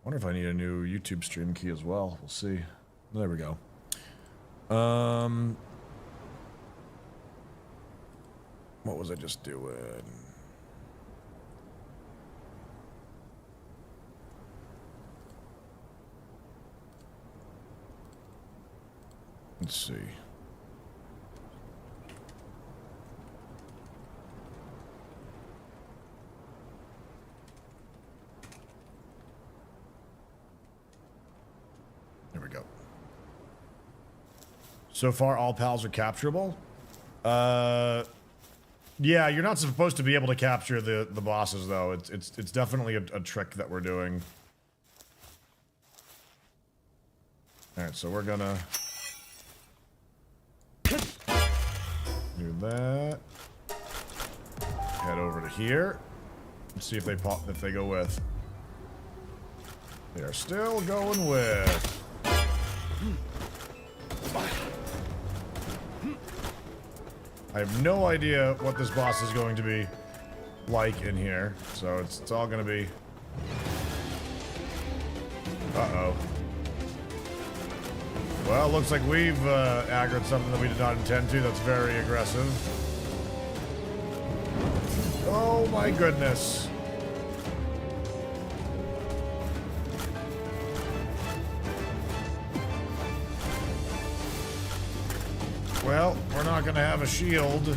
wonder if I need a new YouTube stream key as well. We'll see. There we go. What was I just doing? Let's see. There we go. So far, all pals are capturable. Yeah, you're not supposed to be able to capture the bosses though. It's definitely a trick that we're doing. All right, so we're gonna do that. Head over to here. Let's see if they pop. If they go with. They are still going with. I have no idea what this boss is going to be like in here, so it's all going to be... Uh-oh. Well, looks like we've aggroed something that we did not intend to. That's very aggressive. Oh my goodness. Well, we're not gonna have a shield.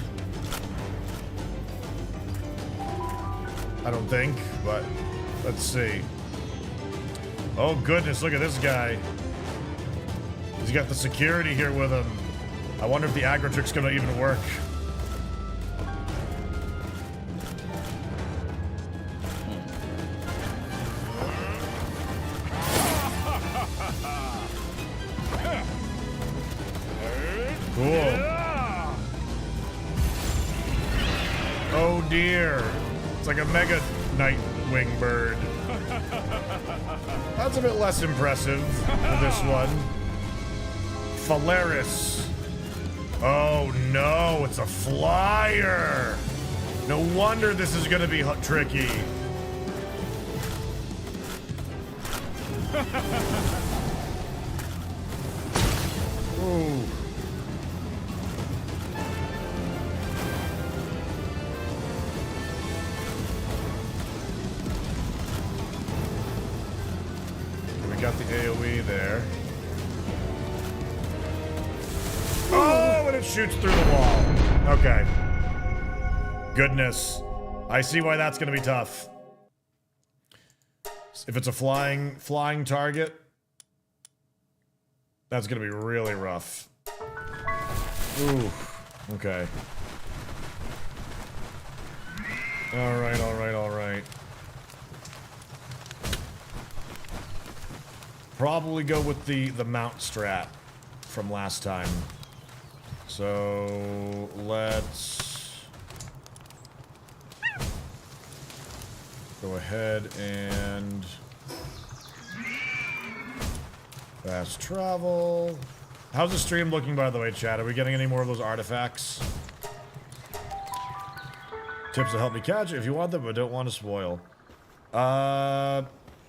I don't think, but let's see. Oh goodness, look at this guy. He's got the security here with him. I wonder if the aggro trick's gonna even work. Cool. Oh dear. It's like a mega Nightwing bird. That's a bit less impressive for this one. Phalaris. Oh no, it's a flyer. No wonder this is gonna be tricky. Ooh. Got the AoE there. Oh, and it shoots through the wall. Okay. Goodness. I see why that's gonna be tough. If it's a flying target, that's gonna be really rough. Ooh. Okay. Alright, alright, alright. Probably go with the mount strat from last time. So let's go ahead and fast travel. How's the stream looking, by the way, chat? Are we getting any more of those artifacts? Tips to help me catch it if you want them but don't want to spoil.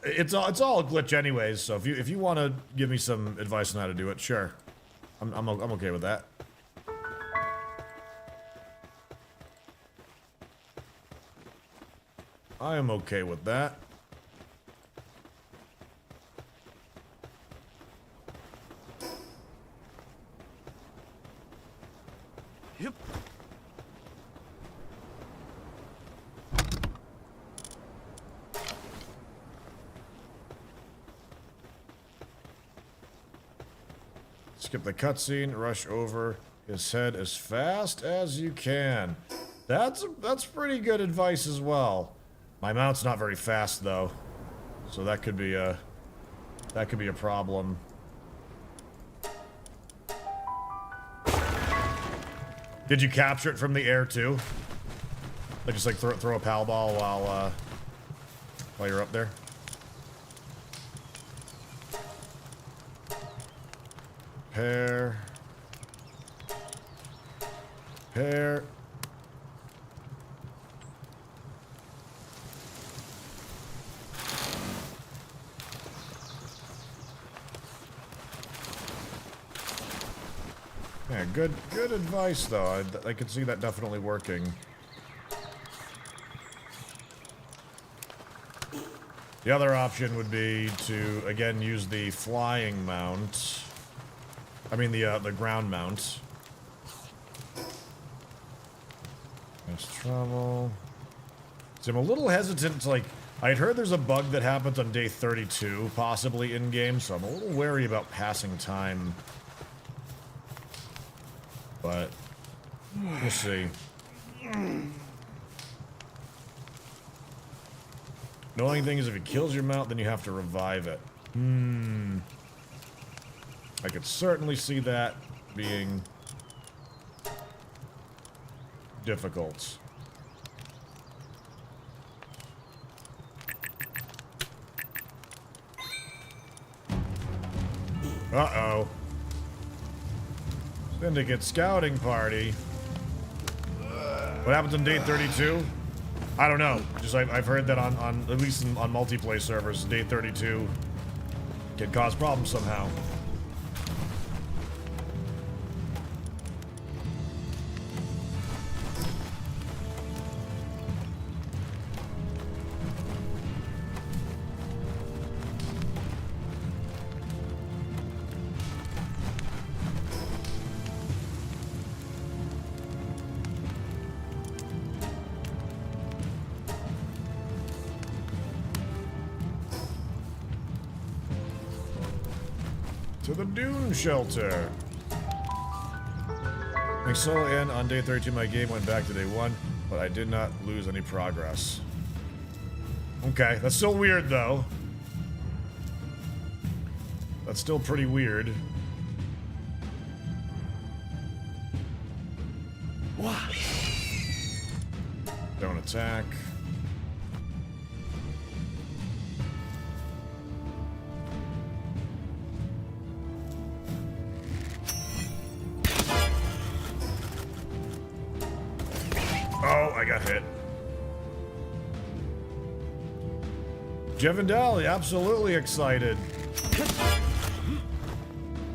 It's all a glitch anyways, so if you want to give me some advice on how to do it, sure. I'm okay with that. I am okay with that. Yep. Skip the cutscene, rush over his head as fast as you can. That's pretty good advice as well. My mount's not very fast though, so that could be a problem. Did you capture it from the air too? Like just like throw a pal ball while you're up there? Pair. Yeah, good advice, though. I could see that definitely working. The other option would be to, again, use the flying mount. I mean, the ground mount. Fast travel. See, I'm a little hesitant to, like... I'd heard there's a bug that happens on day 32, possibly in-game, so I'm a little wary about passing time. But, we'll see. The only thing is if it kills your mount, then you have to revive it. I could certainly see that being difficult. Uh-oh. Syndicate scouting party. What happens on day 32? I don't know. Just I've heard that on at least on multiplayer servers, day 32 can cause problems somehow. To the Dune Shelter. I solo in on day 32. My game went back to day 1, but I did not lose any progress. Okay, that's still weird though. That's still pretty weird. Don't attack. I got hit. Jevendali, absolutely excited.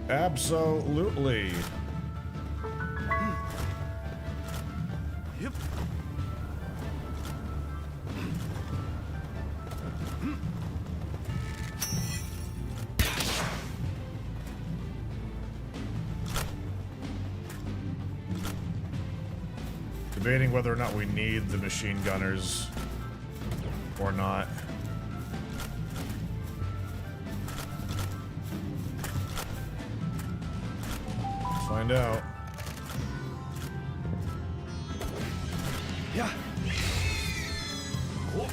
Absolutely. Yep. Debating whether or not we need the machine gunners or not. Let's find out. Yeah. Cool.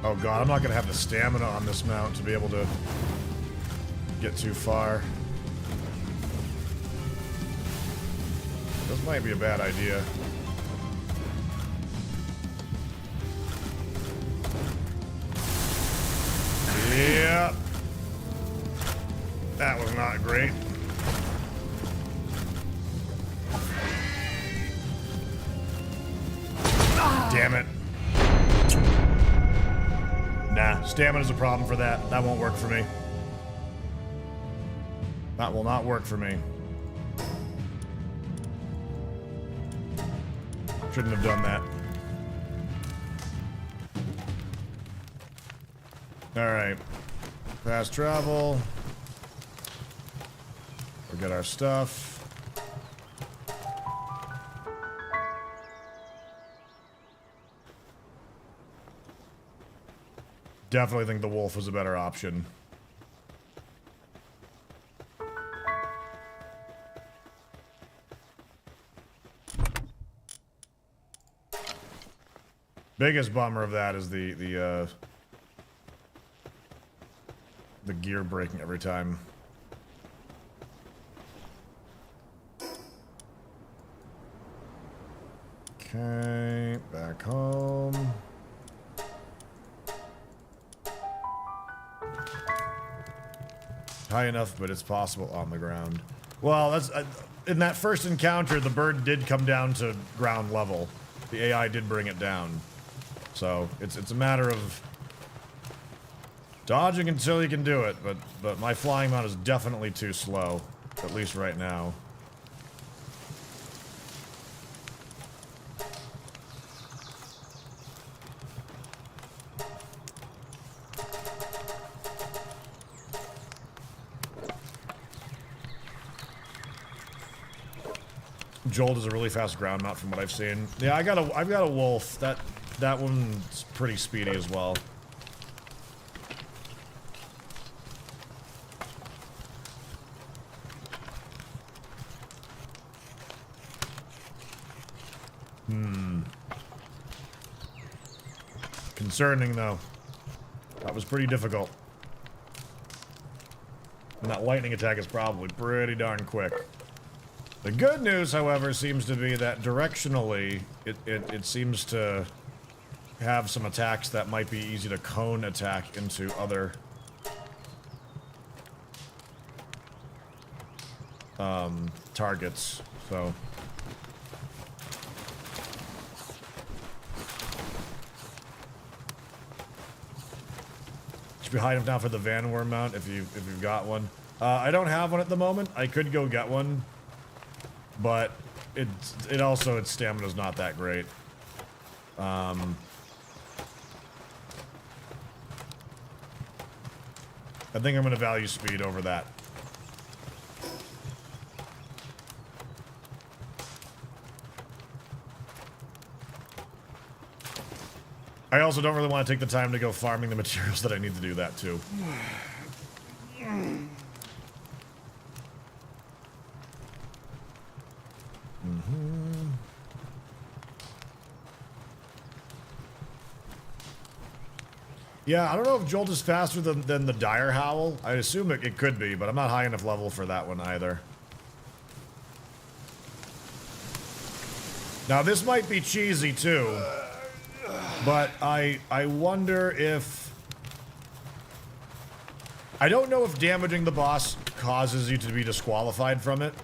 Oh god, I'm not gonna have the stamina on this mount to be able to get too far. This might be a bad idea. Yep. That was not great. Damn it. Nah, stamina's a problem for that. That won't work for me. That will not work for me. Shouldn't have done that. Alright. Fast travel. We'll get our stuff. Definitely think the wolf was a better option. Biggest bummer of that is the gear breaking every time. Okay, back home. High enough, but it's possible on the ground. Well, that's in that first encounter, the bird did come down to ground level. The AI did bring it down. So it's a matter of Dodging until you can do it, but my flying mount is definitely too slow, at least right now. Jolt is a really fast ground mount from what I've seen. Yeah, I've got a wolf. That one's pretty speedy as well. Concerning though. That was pretty difficult. And that lightning attack is probably pretty darn quick. The good news, however, seems to be that directionally, it seems to have some attacks that might be easy to cone attack into other targets, so. Should be hiding down for the Vanworm mount if you've got one. I don't have one at the moment. I could go get one. But its stamina's not that great. I think I'm gonna value speed over that. I also don't really want to take the time to go farming the materials that I need to do that too. Yeah, I don't know if Jolt is faster than the Dire Howl. I assume it could be, but I'm not high enough level for that one either. Now, this might be cheesy too, but I wonder if... I don't know if damaging the boss causes you to be disqualified from it.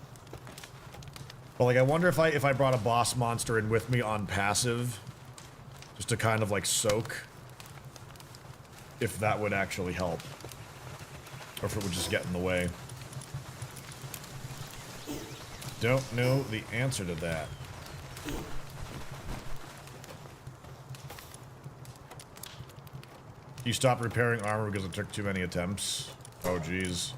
But like, I wonder if I brought a boss monster in with me on passive, just to kind of like soak, if that would actually help, or if it would just get in the way. Don't know the answer to that. You stopped repairing armor because it took too many attempts. Oh, geez.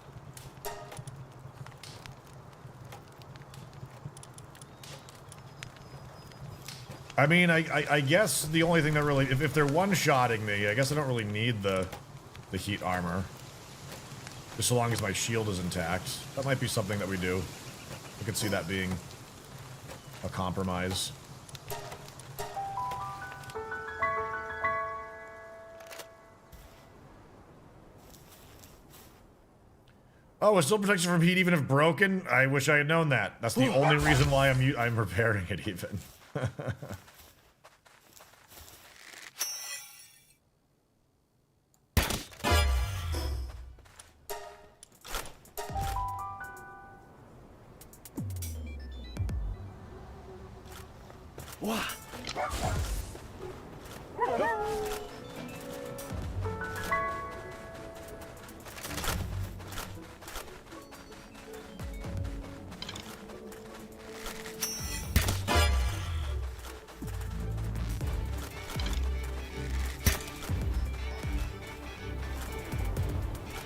I mean, I guess the only thing that really... If they're one-shotting me, I guess I don't really need the heat armor. Just so long as my shield is intact. That might be something that we do. I could see that being a compromise. Oh, it still protects you from heat even if broken? I wish I had known that. That's the only reason why I'm repairing it even.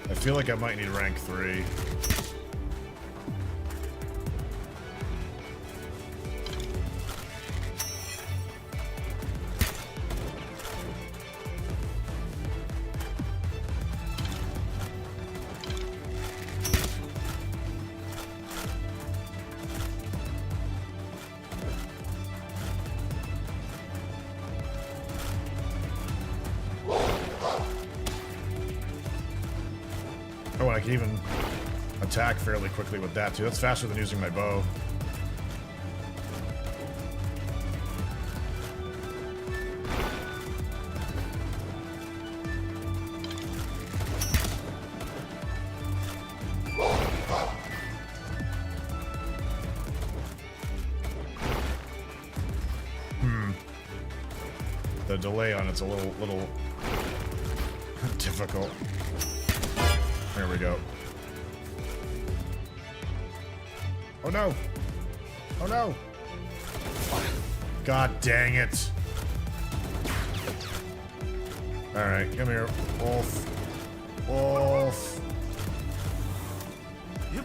I feel like I might need rank 3. Oh, and I can even attack fairly quickly with that too. That's faster than using my bow. The delay on it's a little Difficult. There we go. Oh no! Oh no! God dang it! Alright, come here, Wolf. Wolf. Yep.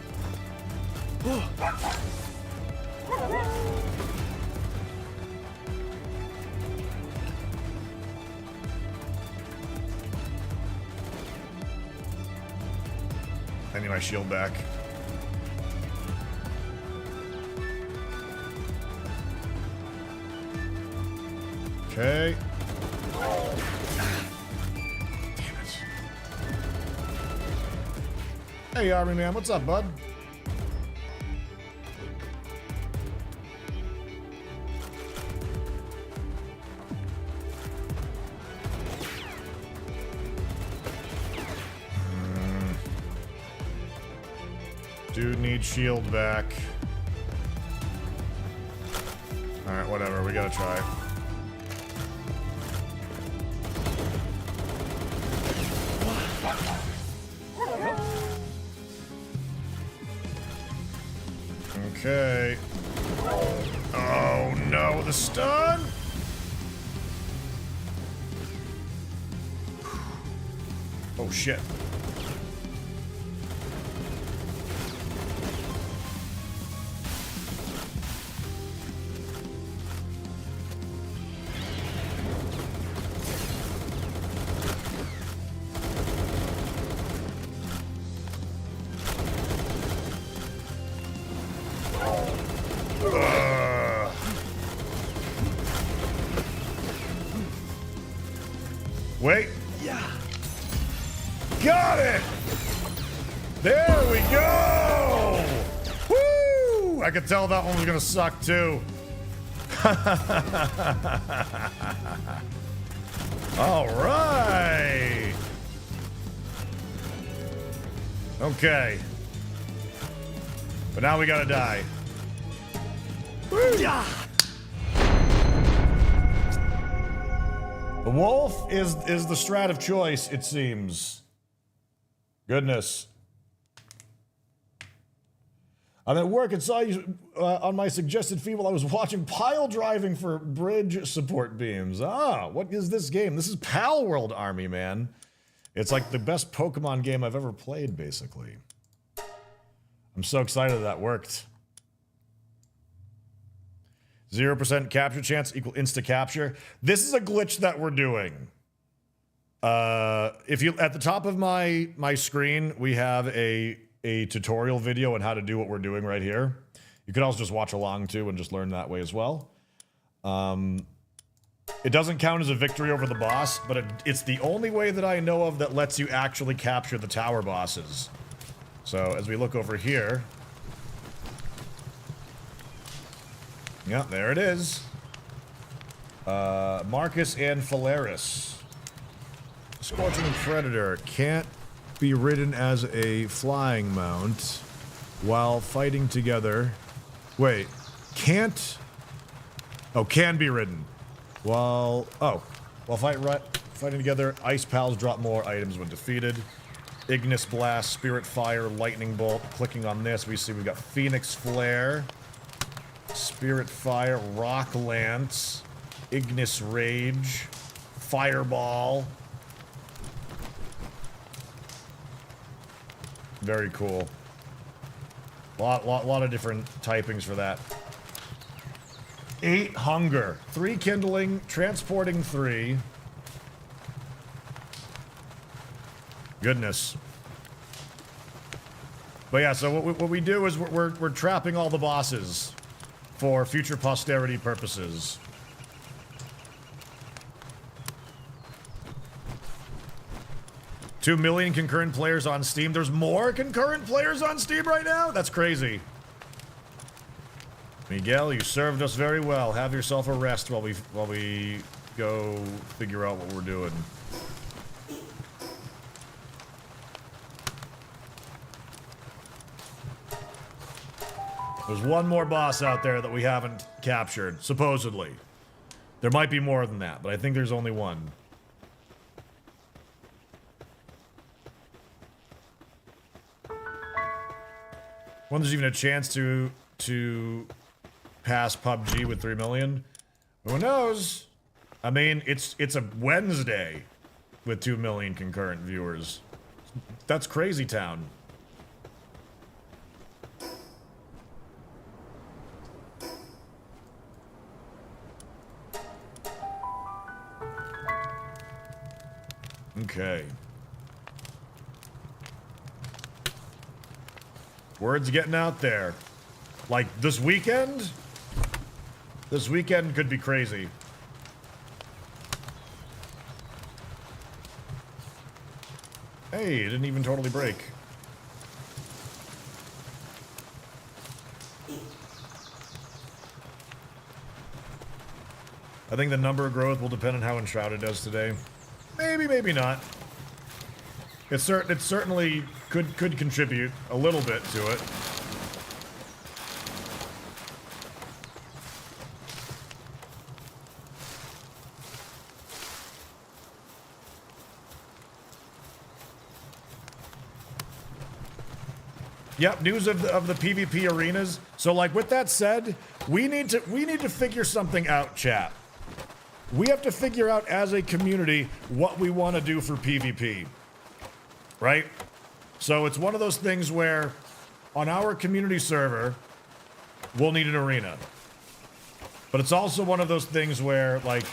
I need my shield back. Okay. Damn it. Hey, Army Man, what's up, bud? Dude needs shield back. Alright, whatever, we gotta try. Okay. Oh no, the stun! Oh shit. Wait. Yeah. Got it! There we go! Woo! I could tell that one was gonna suck too. All right. Okay. But now we gotta die. Woo! Yeah. The wolf is the strat of choice, it seems. Goodness. I'm at work and saw you on my suggested feed while I was watching pile driving for bridge support beams. Ah, what is this game? This is Pal World Army, man. It's like the best Pokemon game I've ever played, basically. I'm so excited that worked. 0% capture chance equal insta capture. This is a glitch that we're doing. If you at the top of my screen, we have a tutorial video on how to do what we're doing right here. You could also just watch along too and just learn that way as well. It doesn't count as a victory over the boss, but it's the only way that I know of that lets you actually capture the tower bosses. So as we look over here. Yeah, there it is. Marcus and Phalaris. Scorching Predator can't be ridden as a flying mount while fighting together. Wait, can't? Oh, can be ridden. While fighting together, Ice Pals drop more items when defeated. Ignis Blast, Spirit Fire, Lightning Bolt. Clicking on this, we see we've got Phoenix Flare, Spirit Fire, Rock Lance, Ignis Rage, Fireball. Very cool. Lot of different typings for that. 8 Hunger, 3 Kindling, Transporting 3. Goodness. But yeah, so what we do is we're trapping all the bosses for future posterity purposes. $2 million concurrent players on Steam. There's more concurrent players on Steam right now? That's crazy. Miguel, you served us very well. Have yourself a rest while we go figure out what we're doing. There's one more boss out there that we haven't captured, supposedly. There might be more than that, but I think there's only one. When there's even a chance to pass PUBG with 3 million. Who knows? I mean, it's a Wednesday with 2 million concurrent viewers. That's crazy town. Okay. Word's getting out there. Like, this weekend? This weekend could be crazy. Hey, it didn't even totally break. I think the number of growth will depend on how Enshrouded does today. Maybe, maybe not. It certainly could contribute a little bit to it. Yep, news of the PvP arenas. So, like, with that said, we need to figure something out, chat. We have to figure out as a community what we want to do for PvP. Right? So it's one of those things where on our community server, we'll need an arena. But it's also one of those things where, like,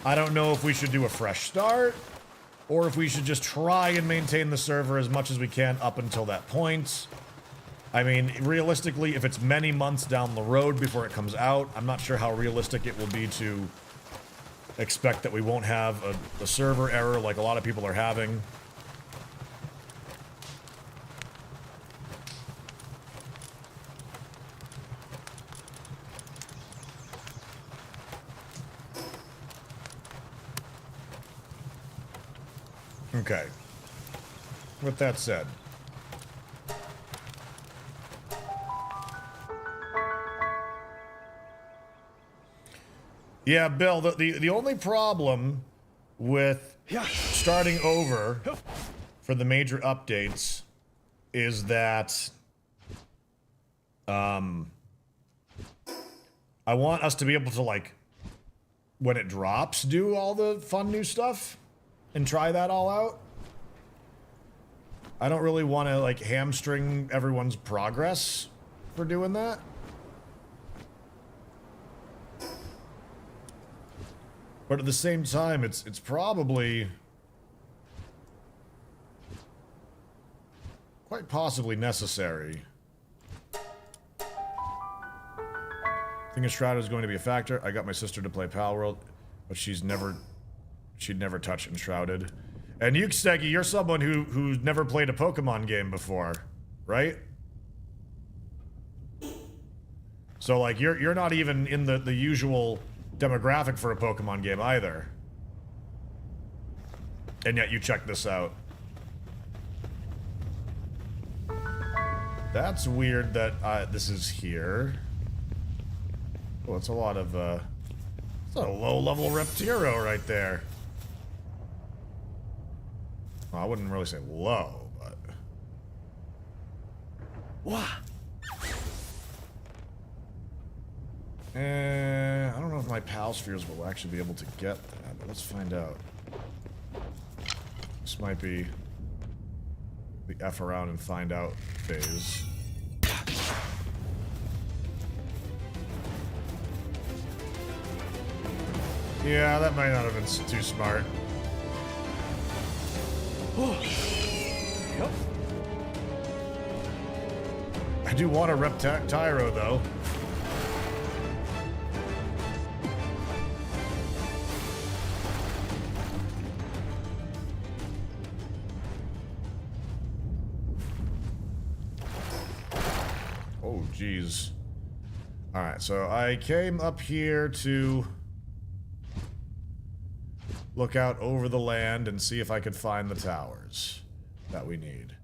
I don't know if we should do a fresh start or if we should just try and maintain the server as much as we can up until that point. I mean, realistically, if it's many months down the road before it comes out, I'm not sure how realistic it will be to expect that we won't have a server error like a lot of people are having. Okay. With that said. Yeah, Bill, the only problem with starting over for the major updates is that I want us to be able to, like, when it drops, do all the fun new stuff and try that all out. I don't really want to, like, hamstring everyone's progress for doing that. But at the same time, it's probably quite possibly necessary. I think Enshrouded is going to be a factor. I got my sister to play Palworld, but she'd never touch Enshrouded. And you, Steggy, you're someone who's never played a Pokemon game before, right? So, like, you're not even in the usual demographic for a Pokemon game either. And yet you check this out. That's weird that this is here. Well, it's a lot of it's a low-level Reptiro right there. Well, I wouldn't really say low, but Wah. I don't know if my pal spheres will actually be able to get that, but let's find out. This might be the F around and find out phase. Yeah, that might not have been too smart. Yep. I do want a Reptiro, though. Oh, jeez. Alright, so I came up here to look out over the land and see if I could find the towers that we need.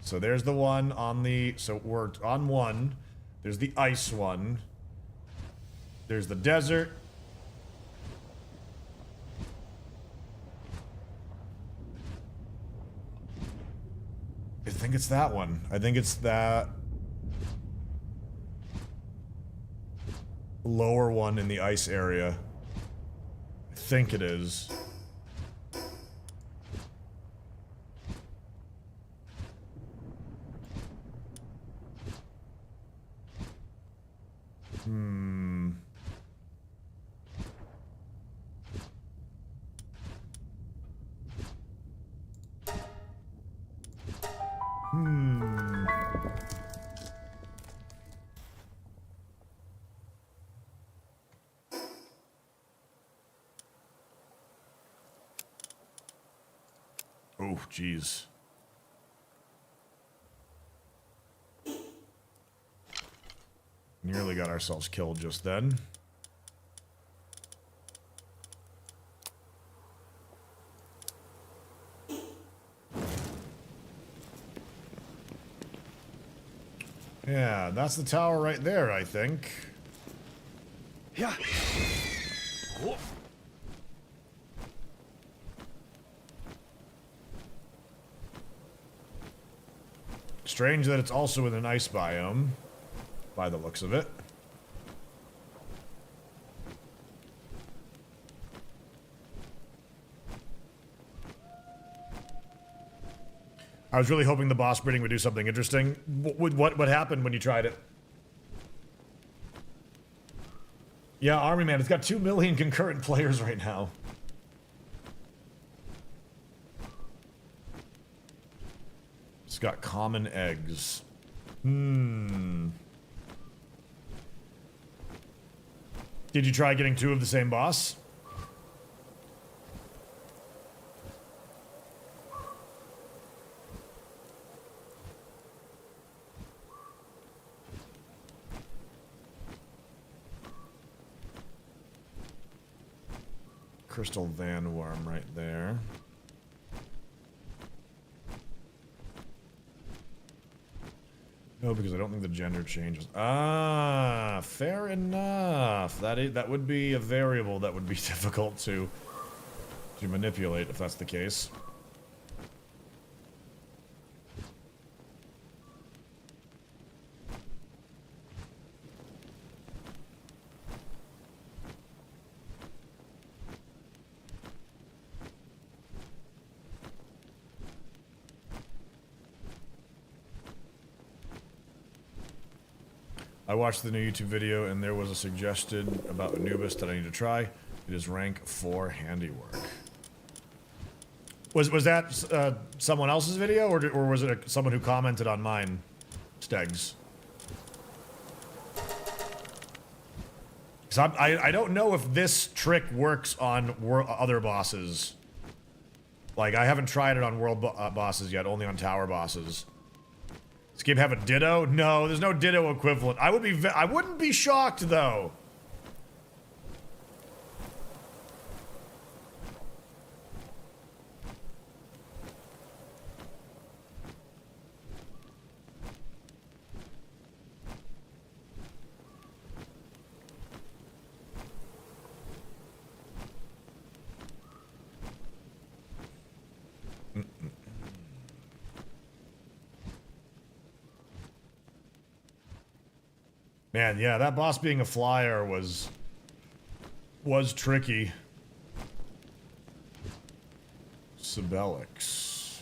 So there's the one on the... So we're on one. There's the ice one. There's the desert. I think it's that one. I think it's that... lower one in the ice area. I think it is. Oh, jeez. Nearly got ourselves killed just then. Yeah, that's the tower right there, I think. Yeah. Oh. Strange that it's also in an ice biome, by the looks of it. I was really hoping the boss breeding would do something interesting. What happened when you tried it? Yeah, Army Man, it's got 2 million concurrent players right now. It's got common eggs. Did you try getting 2 of the same boss? Crystal Vanworm right there. No, because I don't think the gender changes. Ah, fair enough. That would be a variable that would be difficult to manipulate if that's the case. I watched the new YouTube video and there was a suggestion about Anubis that I need to try. It is rank 4 handiwork. Was that someone else's video or was it someone who commented on mine, Stegs? Because I don't know if this trick works on other bosses. Like, I haven't tried it on world bosses yet, only on tower bosses. Does this game have a Ditto? No, there's no Ditto equivalent. I wouldn't be shocked though. Man, yeah, that boss being a flyer was tricky. Sibelics.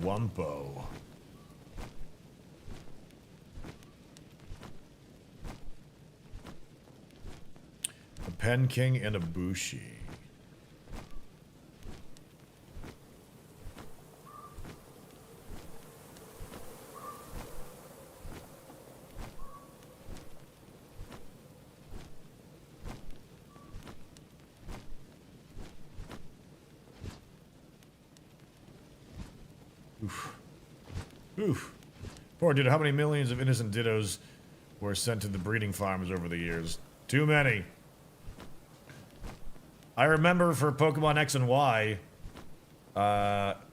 Wumpo. A Pen King and a Bushi. Oof. Oof. Poor Ditto. How many millions of innocent Dittos were sent to the breeding farms over the years? Too many. I remember for Pokemon X and Y,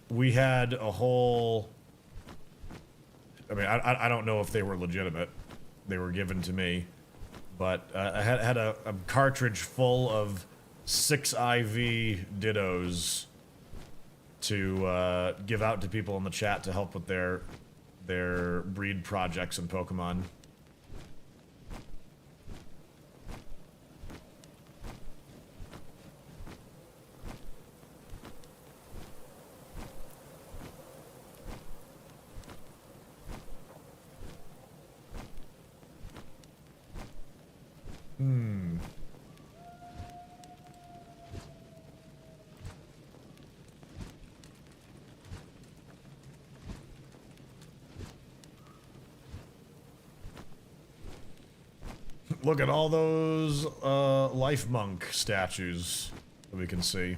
we had a whole... I mean, I don't know if they were legitimate. They were given to me. But I had a cartridge full of 6 IV dittos to give out to people in the chat to help with their breed projects in Pokemon. Look at all those Life Monk statues that we can see.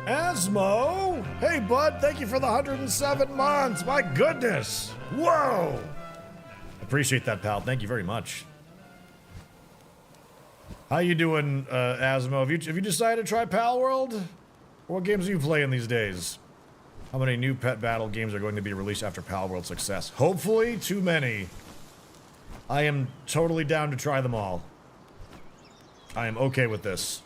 Asmo! Hey, bud, thank you for the 107 months. My goodness. Whoa! Appreciate that, pal. Thank you very much. How you doing, Asmo? Have you decided to try Pal World? What games are you playing these days? How many new pet battle games are going to be released after Pal World success? Hopefully, too many. I am totally down to try them all. I am okay with this.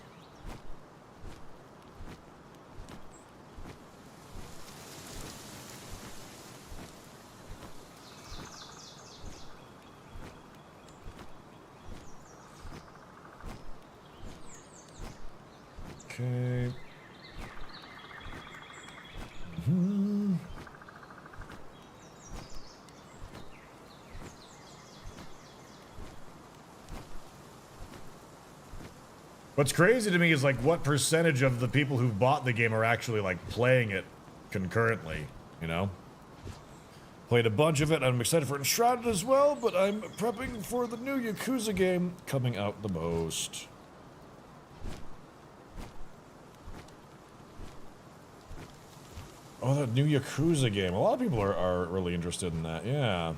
Okay. What's crazy to me is like what percentage of the people who bought the game are actually like playing it concurrently, you know? Played a bunch of it. I'm excited for Enshrouded as well, but I'm prepping for the new Yakuza game coming out the most. Oh, that new Yakuza game. A lot of people are really interested in that, yeah.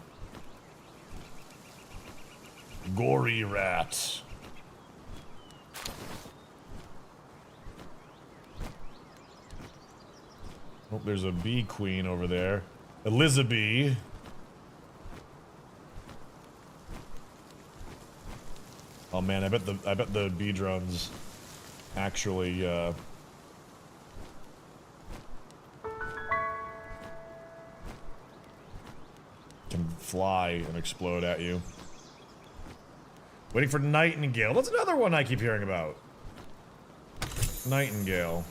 Gory Rat. Oh, there's a bee queen over there. Elizabeth. Oh man, I bet the bee drones actually can fly and explode at you. Waiting for Nightingale. That's another one I keep hearing about. Nightingale.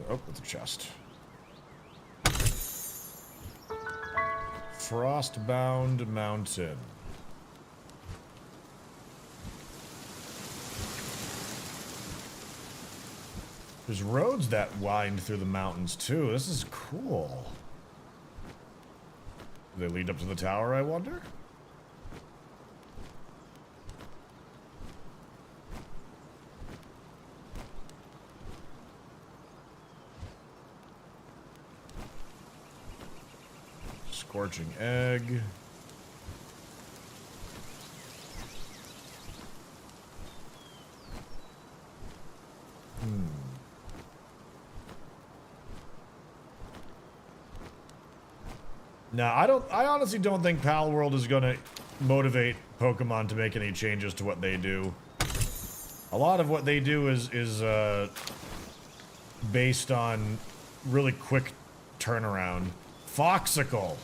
Oh, that's a chest. Frostbound Mountain. There's roads that wind through the mountains too. This is cool. Do they lead up to the tower, I wonder? Scorching egg. No, I honestly don't think Pal World is gonna motivate Pokemon to make any changes to what they do. A lot of what they do is based on really quick turnaround. Foxicle.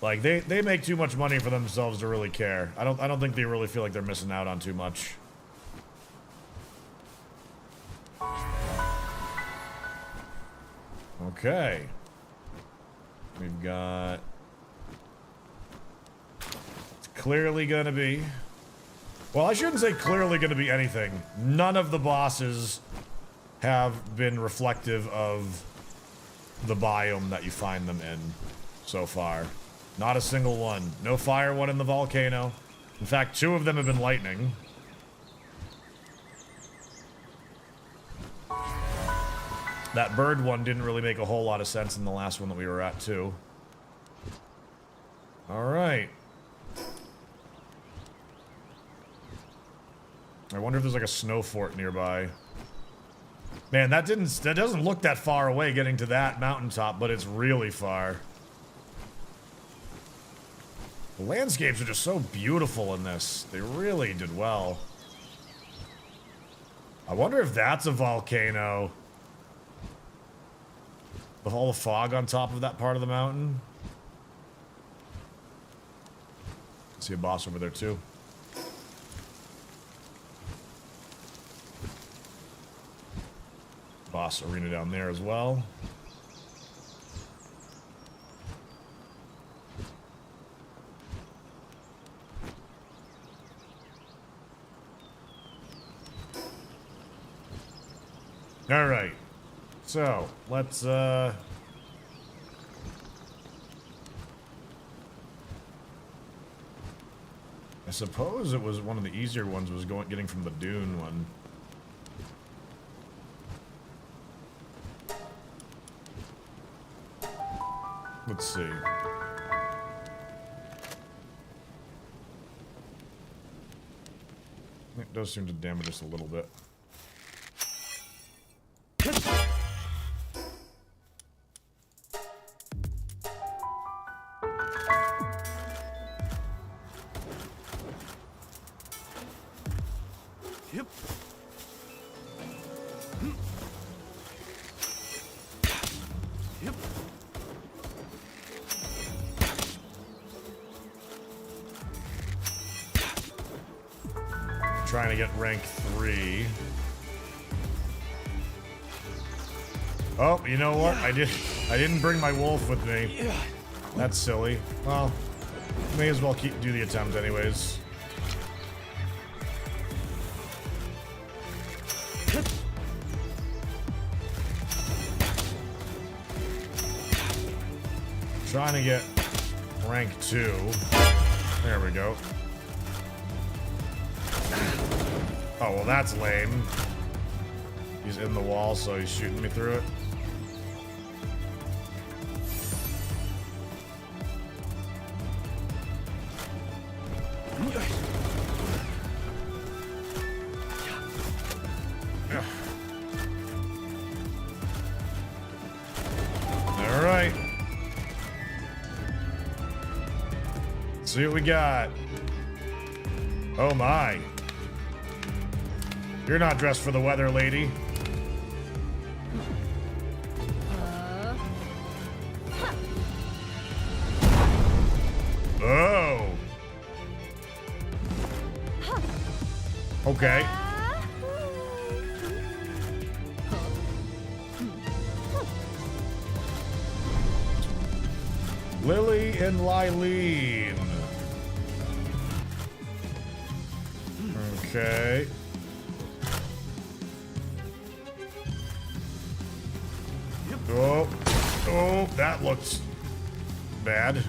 Like they make too much money for themselves to really care. I don't think they really feel like they're missing out on too much. Okay. We've got... It's clearly gonna be Well, I shouldn't say clearly going to be anything. None of the bosses have been reflective of the biome that you find them in so far. Not a single one. No fire one in the volcano. In fact, 2 of them have been lightning. That bird one didn't really make a whole lot of sense in the last one that we were at, too. Alright. I wonder if there's like a snow fort nearby. Man, that doesn't look that far away getting to that mountaintop, but it's really far. The landscapes are just so beautiful in this. They really did well. I wonder if that's a volcano. With all the fog on top of that part of the mountain. I see a boss over there too. Boss arena down there as well. All right. So, let's I suppose it was one of the easier ones was getting from the dune one. Let's see. It does seem to damage us a little bit. Yep. Yep. Trying to get rank 3. Oh, you know what? I didn't bring my wolf with me. That's silly. Well, may as well do the attempt anyways. Trying to get rank 2. There we go. Oh, well, that's lame. He's in the wall, so he's shooting me through it. All right. Let's see what we got. Oh my. You're not dressed for the weather, lady. Oh. Okay. Lily and Lylene. Okay. Oh, oh, that looks bad.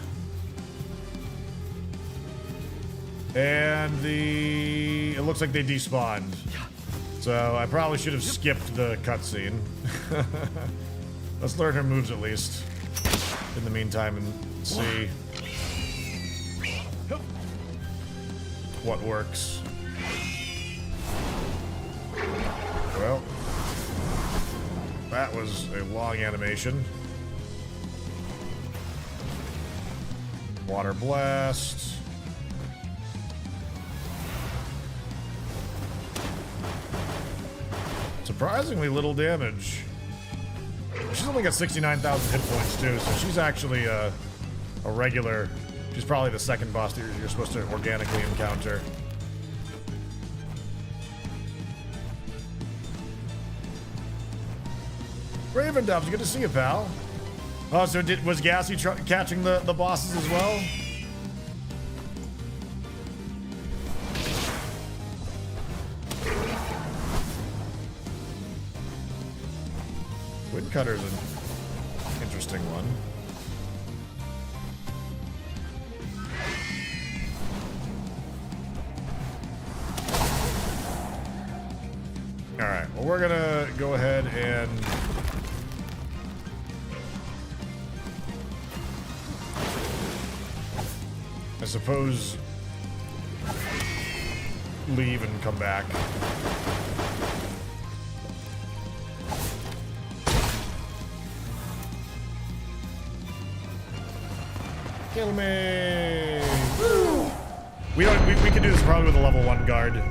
And it looks like they despawned. So I probably should have skipped the cutscene. Let's learn her moves at least. In the meantime, and see what works. Well, that was a long animation. Water blast. Surprisingly little damage. She's only got 69,000 hit points too, so she's actually a regular. She's probably the second boss that you're supposed to organically encounter. Raven Dubs, good to see you, pal. Oh, so was Gassy catching the bosses as well? Woodcutter's an interesting one. Alright, well we're gonna go ahead and I suppose leave and come back. Kill me! Woo! We can do this probably with a level 1 guard.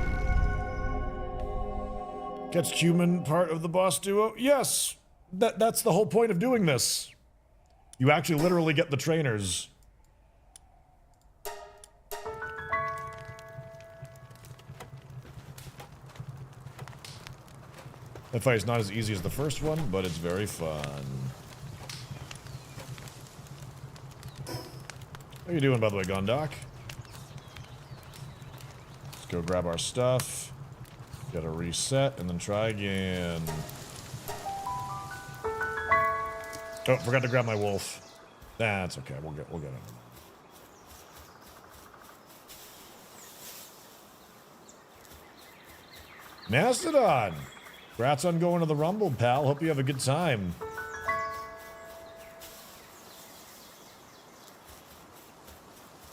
Gets human part of the boss duo? Yes! That's the whole point of doing this. You actually literally get the trainers. That fight is not as easy as the first one, but it's very fun. How you doing, by the way, Gondok? Let's go grab our stuff. Gotta reset, and then try again. Oh, forgot to grab my wolf. That's okay, we'll get it. Mastodon! Congrats on going to the Rumble, pal. Hope you have a good time.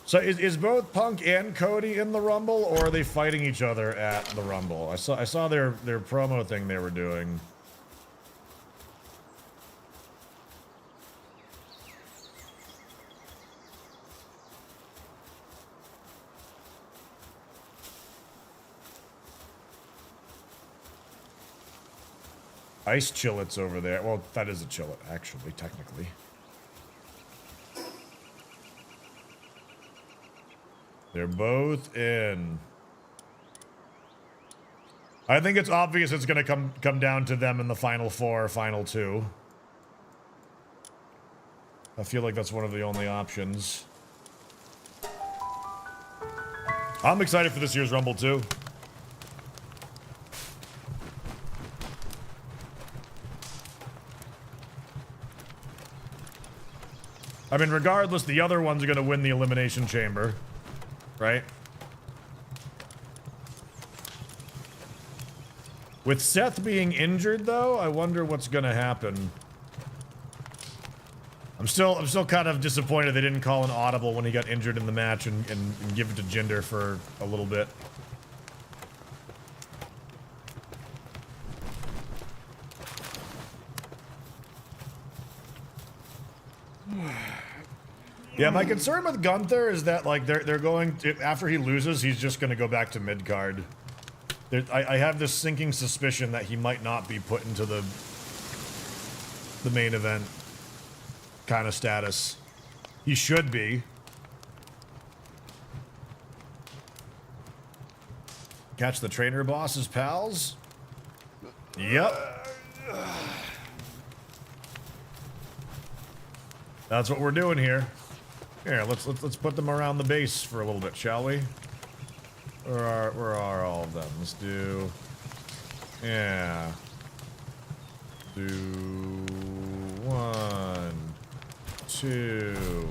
So is both Punk and Cody in the Rumble, or are they fighting each other at the Rumble? I saw their promo thing they were doing. Ice Chillets over there. Well, that is a Chillet, actually, technically. They're both in. I think it's obvious it's gonna come down to them in the final 4 or final 2. I feel like that's one of the only options. I'm excited for this year's Rumble too. I mean, regardless, the other ones are gonna win the Elimination Chamber. Right? With Seth being injured, though, I wonder what's gonna happen. I'm still kind of disappointed they didn't call an audible when he got injured in the match and give it to Jinder for a little bit. Yeah, my concern with Gunther is that, like, they're going to, after he loses, he's just going to go back to mid-card. I have this sinking suspicion that he might not be put into the main event kind of status. He should be. Catch the trainer boss's pals? Yep. That's what we're doing here. Here, let's put them around the base for a little bit, shall we? Where are all of them? Let's do, yeah. Do 1, 2,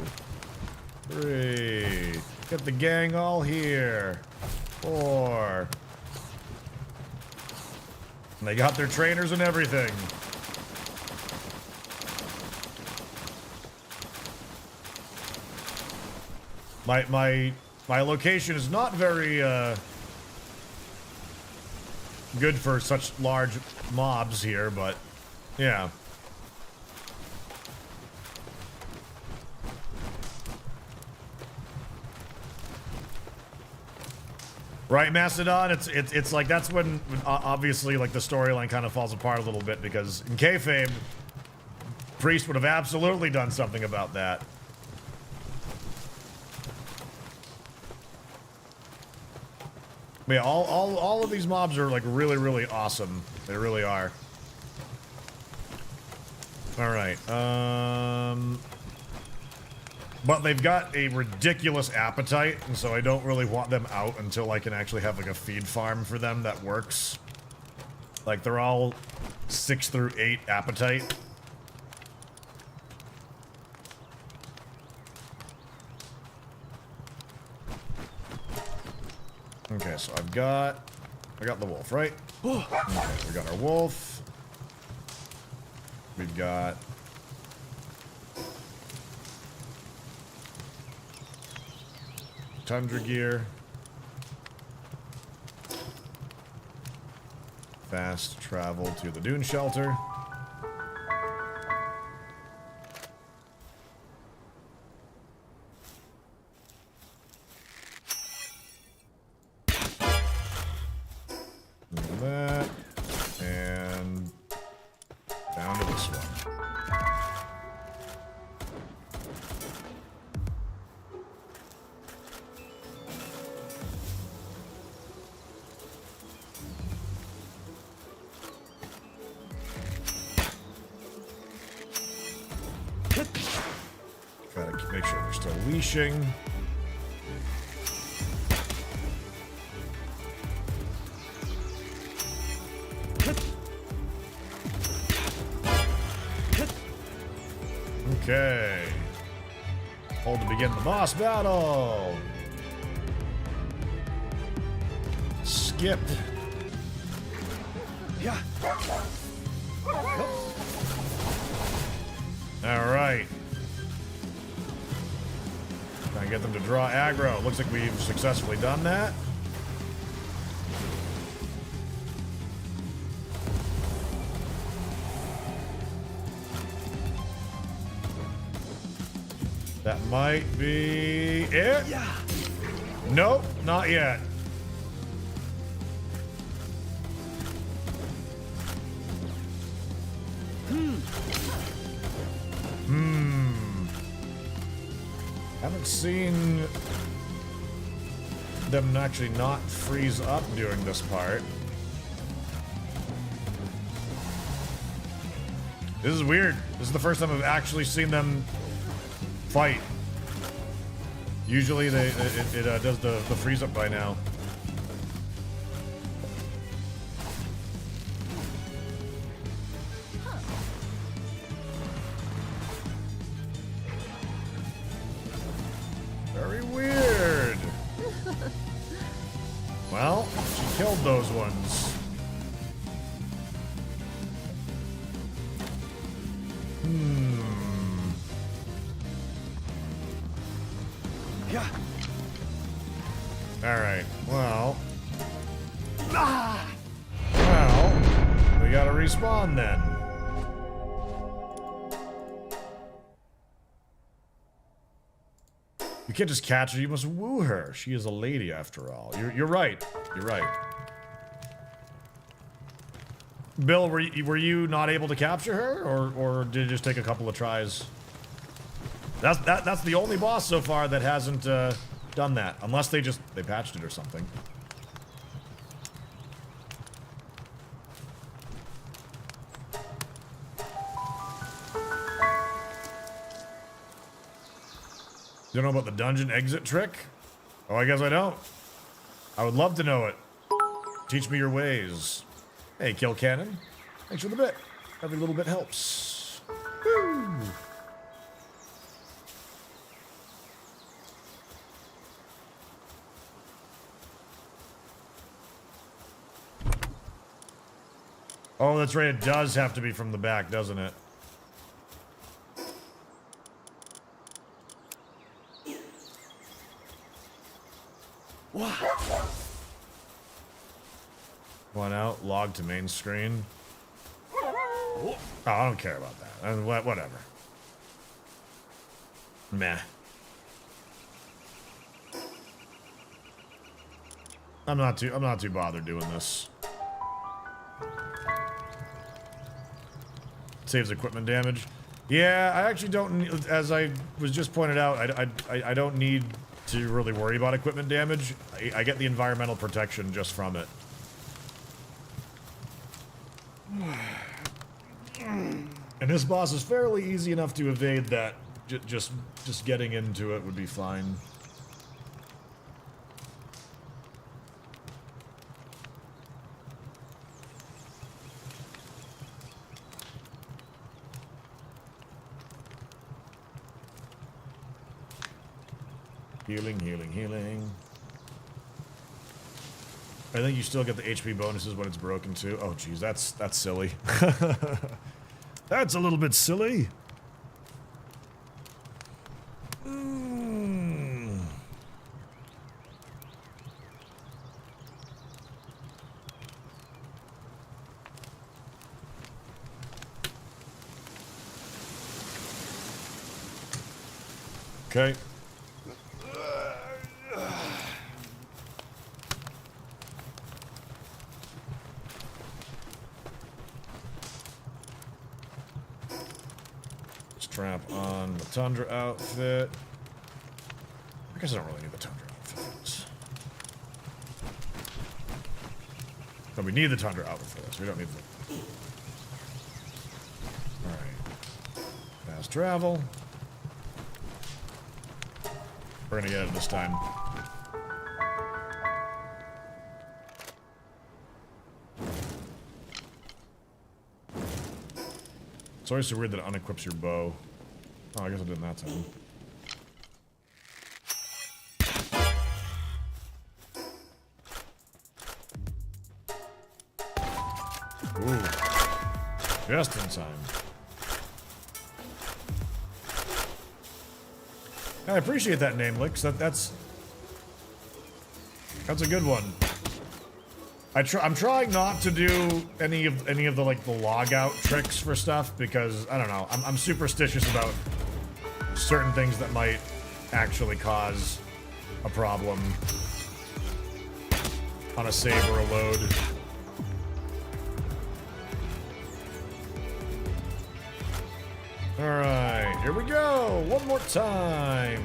3. Get the gang all here. 4. And they got their trainers and everything. My location is not very good for such large mobs here, but yeah. Right, Mastodon? It's like that's when obviously like the storyline kind of falls apart a little bit, because in kayfabe, Priest would have absolutely done something about that. But yeah, all of these mobs are like really awesome. They really are. All right. But they've got a ridiculous appetite, and so I don't really want them out until I can actually have like a feed farm for them that works. Like they're all 6 through 8 appetite. so I got the wolf, right? Okay, we got our wolf. We've got tundra gear. Fast travel to the dune shelter. That and down to this one. Gotta make sure they're still leashing. Okay. Hold to begin the boss battle. Skip. Yeah. All right. Try and get them to draw aggro. Looks like we've successfully done that. That might be it. Yeah. Nope, not yet. Haven't seen them actually not freeze up during this part. This is weird. This is the first time I've actually seen them fight. Usually it does the freeze up by now. Very weird. Well, she killed those ones. Yeah. All right. Well. Well, we gotta respawn then. You can't just catch her. You must woo her. She is a lady, after all. You're right. You're right. Bill, were you not able to capture her, or did it just take a couple of tries? That's the only boss so far that hasn't done that, unless they patched it or something. You don't know about the dungeon exit trick? Oh, I guess I don't. I would love to know it. Teach me your ways. Hey, Kill Cannon. Thanks for the bit. Every little bit helps. Woo! Oh, that's right. It does have to be from the back, doesn't it? Wow. One out, log to main screen. Oh, I don't care about that. Whatever. Meh. I'm not too bothered doing this. Saves equipment damage. Yeah, I actually don't need, as I was just pointed out, I don't need to really worry about equipment damage. I get the environmental protection just from it. And this boss is fairly easy enough to evade that. Just getting into it would be fine. Healing, healing, healing. I think you still get the HP bonuses when it's broken too. Oh geez, that's silly. That's a little bit silly. Okay. Strap on the Tundra outfit. I guess I don't really need the Tundra outfit. But we need the Tundra outfit for this. We don't need the... Alright. Fast travel. We're gonna get it this time. It's always so weird that it unequips your bow. Oh, I guess I didn't that time. Ooh. Just in time. I appreciate that name, Lix. That's a good one. I'm trying not to do any of the like the log out tricks for stuff because I don't know. I'm superstitious about certain things that might actually cause a problem on a save or a load. All right, here we go. One more time.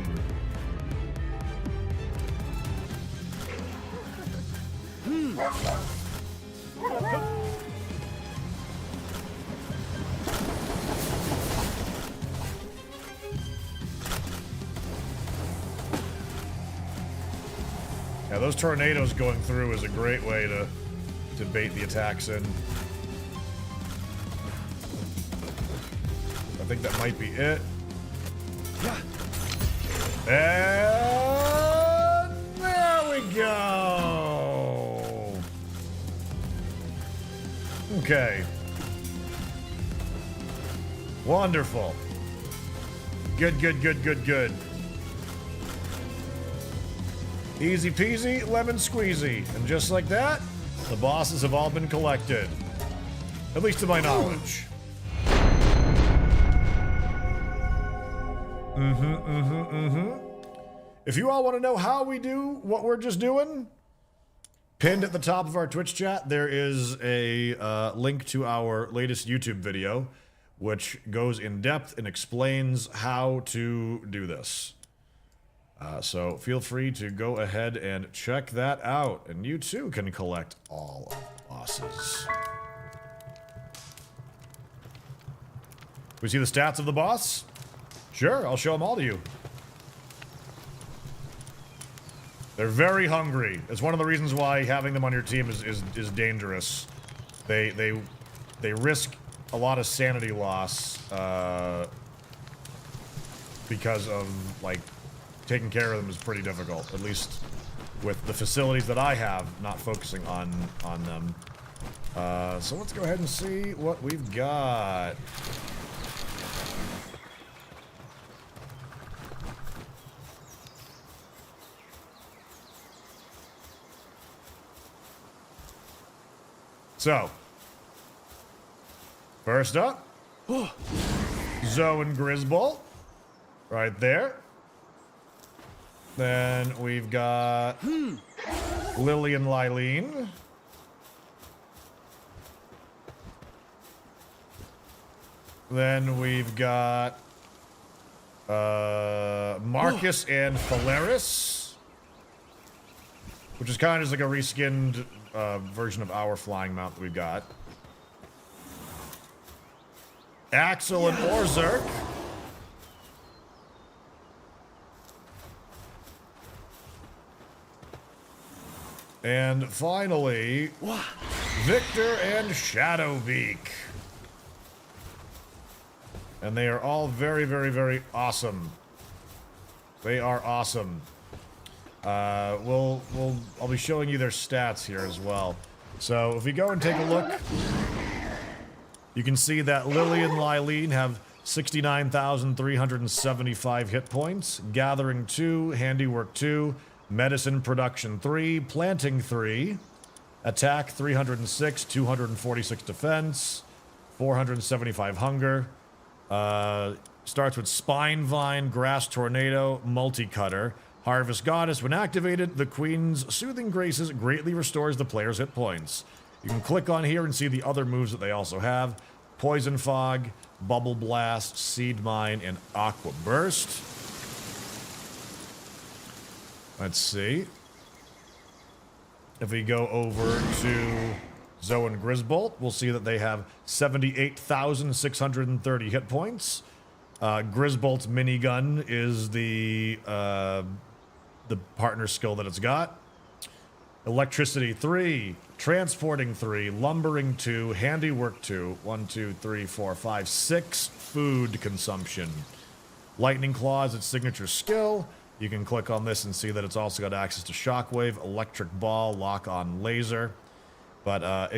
Yeah, those tornadoes going through is a great way to bait the attacks in. I think that might be it. Yeah. And there we go. Okay. Wonderful. Good, good, good, good, good. Easy peasy, lemon squeezy. And just like that, the bosses have all been collected. At least to my knowledge. If you all want to know how we do what we're just doing, pinned at the top of our Twitch chat, there is a link to our latest YouTube video, which goes in depth and explains how to do this. So feel free to go ahead and check that out, and you too can collect all of the bosses. We see the stats of the boss? Sure, I'll show them all to you. They're very hungry. It's one of the reasons why having them on your team is dangerous. They risk a lot of sanity loss because of like taking care of them is pretty difficult. At least with the facilities that I have, not focusing on them. So let's go ahead and see what we've got. So, first up, Zoe and Grisbolt, right there. Then we've got Lily and Lylene. Then we've got Marcus and Phalaris, which is kind of just like a reskinned version of our flying mount that we've got. Axel and Orzerk. And finally, Victor and Shadowbeak. And they are all very, very, very awesome. They are awesome. I'll be showing you their stats here as well. So if we go and take a look, you can see that Lily and Lylene have 69,375 hit points, Gathering 2, Handiwork 2, Medicine Production 3, Planting 3, Attack 306, 246 Defense, 475 Hunger. Starts with Spine Vine, Grass Tornado, Multi-Cutter. Harvest Goddess. When activated, the Queen's Soothing Graces greatly restores the player's hit points. You can click on here and see the other moves that they also have. Poison Fog, Bubble Blast, Seed Mine, and Aqua Burst. Let's see. If we go over to Zoe and Grisbolt, we'll see that they have 78,630 hit points. Grisbolt's minigun is the partner skill that it's got. Electricity 3, Transporting 3, Lumbering 2, Handiwork 2, 1, 2, 3, 4, 5, 6 food consumption. Lightning Claw is its signature skill. You can click on this and see that it's also got access to Shockwave, Electric Ball, Lock on Laser. But,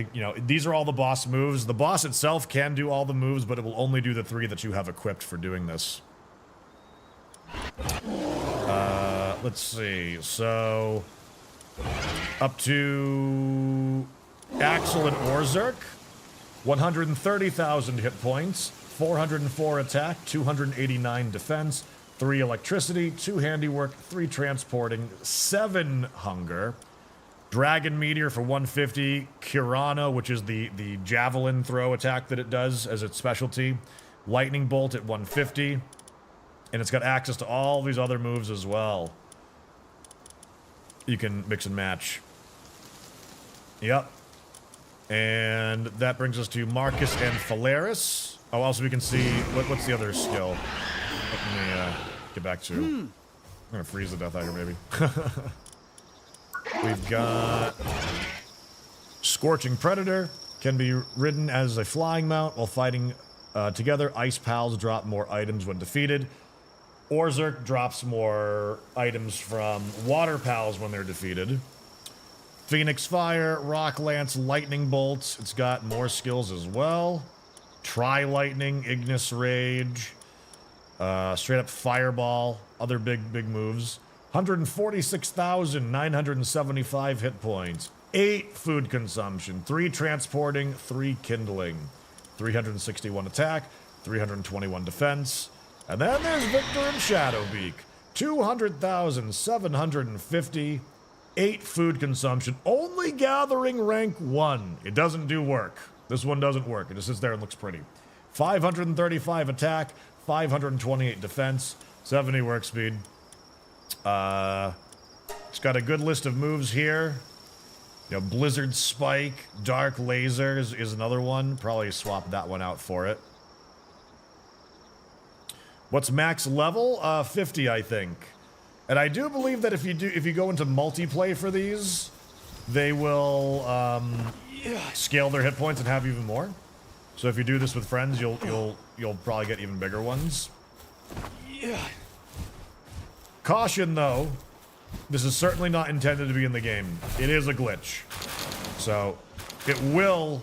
these are all the boss moves. The boss itself can do all the moves, but it will only do the 3 that you have equipped for doing this. Let's see. So, up to Axel and Orzerk, 130,000 hit points, 404 attack, 289 defense, 3 electricity, 2 handiwork, 3 transporting, 7 hunger. Dragon Meteor for 150, Kirana, which is the javelin throw attack that it does as its specialty, Lightning Bolt at 150, and it's got access to all these other moves as well. You can mix and match. Yep. And that brings us to Marcus and Phalaris. Oh, also we can see, what's the other skill? Let me get back to, I'm gonna freeze to death out here maybe. We've got Scorching Predator, can be ridden as a flying mount while fighting together. Ice Pals drop more items when defeated. Orzerk drops more items from Water Pals when they're defeated. Phoenix Fire, Rock Lance, Lightning Bolts. It's got more skills as well. Tri-Lightning, Ignis Rage, straight up Fireball, other big moves. 146,975 hit points. 8 food consumption, 3 transporting, 3 kindling. 361 attack, 321 defense. And then there's Victor and Shadowbeak. 200,750, 8 food consumption, only gathering rank 1. It doesn't do work. This one doesn't work. It just sits there and looks pretty. 535 attack, 528 defense, 70 work speed. It's got a good list of moves here. You know, Blizzard Spike, Dark Lasers is another one. Probably swap that one out for it. What's max level? 50, I think. And I do believe that if you go into multiplayer for these, they will scale their hit points and have even more. So if you do this with friends, you'll probably get even bigger ones. Caution though, this is certainly not intended to be in the game. It is a glitch. So it will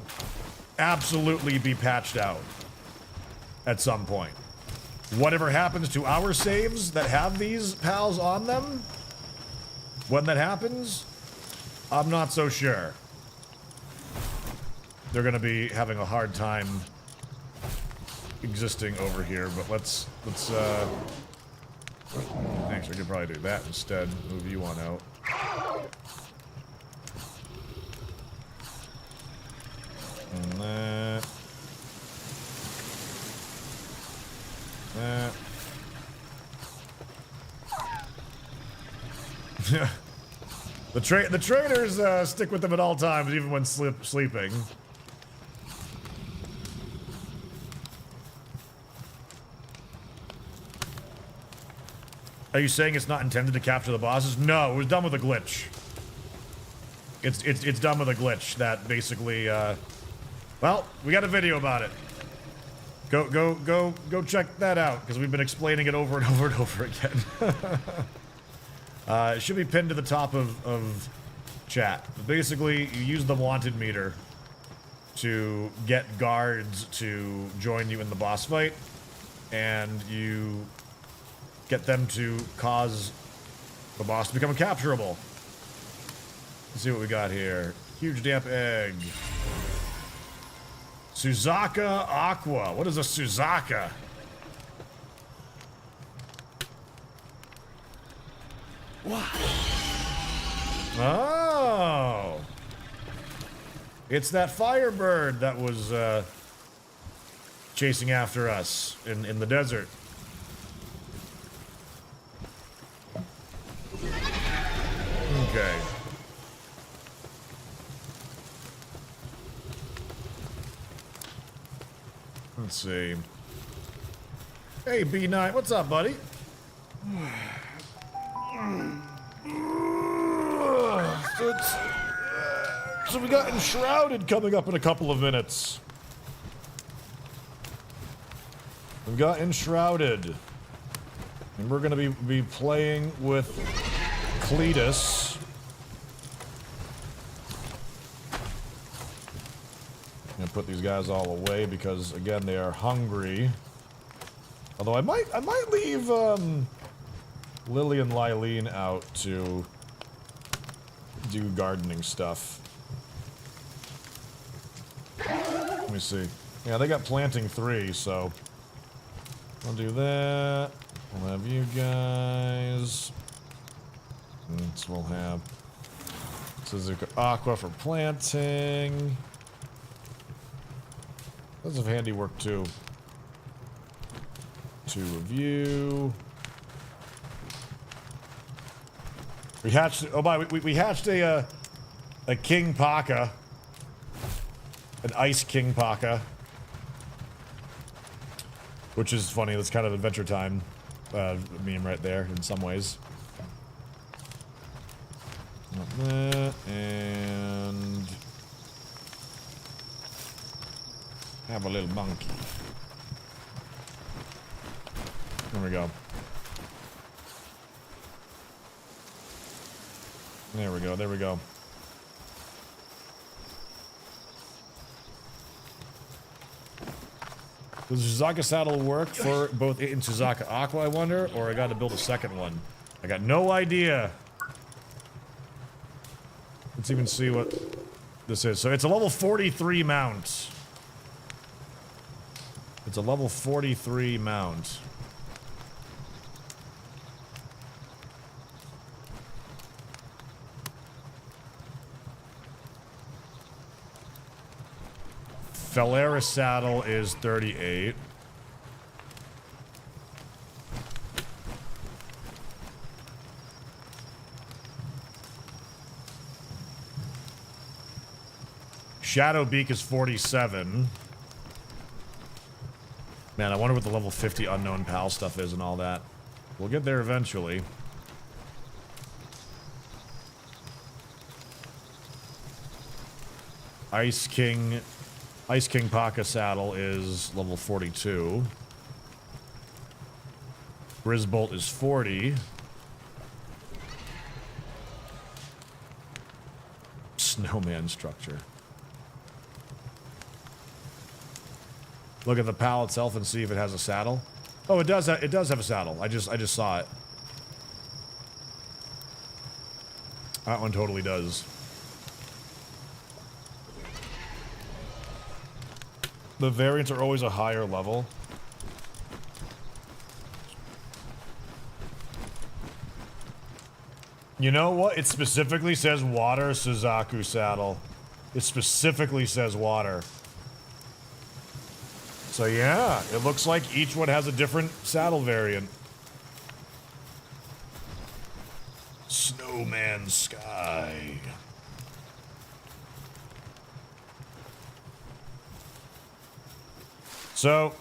absolutely be patched out at some point. Whatever happens to our saves that have these pals on them, when that happens, I'm not so sure. They're gonna be having a hard time existing over here, but let's actually, I could probably do that instead. Move you on out. And that. The trainers stick with them at all times, even when sleeping. Are you saying it's not intended to capture the bosses? No, it was done with a glitch. It's done with a glitch that basically, well, we got a video about it. Go check that out, because we've been explaining it over and over and over again. It should be pinned to the top of chat. But basically, you use the wanted meter to get guards to join you in the boss fight, and you get them to cause the boss to become capturable. Let's see what we got here. Huge damp egg. Suzaka Aqua. What is a Suzaka? What? Oh. It's that firebird that was chasing after us in the desert. Okay. Let's see. Hey, B9, what's up, buddy? So we got Enshrouded coming up in a couple of minutes. We've got Enshrouded. And we're gonna be playing with Cletus. I'm gonna put these guys all away because again they are hungry. Although I might leave Lily and Lylene out to do gardening stuff. Let me see. Yeah, they got planting 3, so I'll do that. We'll have you guys. This we'll have Suzuka Aqua for planting. Those have handiwork too. 2 of you. We hatched. Oh my! We hatched a King Paka, an Ice King Paka, which is funny. That's kind of Adventure Time meme right there in some ways. And have a little monkey. There we go. There we go, there we go. Does the Suzaka saddle work for both it and Suzaka Aqua, I wonder? Or I gotta build a second one? I got no idea. Let's even see what this is. So it's a level 43 mount. It's a level 43 mount. Phalaris saddle is 38. Shadowbeak is 47. Man, I wonder what the level 50 unknown pal stuff is and all that. We'll get there eventually. Ice King Paka saddle is level 42. Grisbolt is 40. Snowman structure. Look at the pal itself and see if it has a saddle. Oh, it does have a saddle. I just saw it. That one totally does. The variants are always a higher level. You know what? It specifically says water Suzaku saddle. It specifically says water. So yeah, it looks like each one has a different saddle variant. Snowman Sky. So,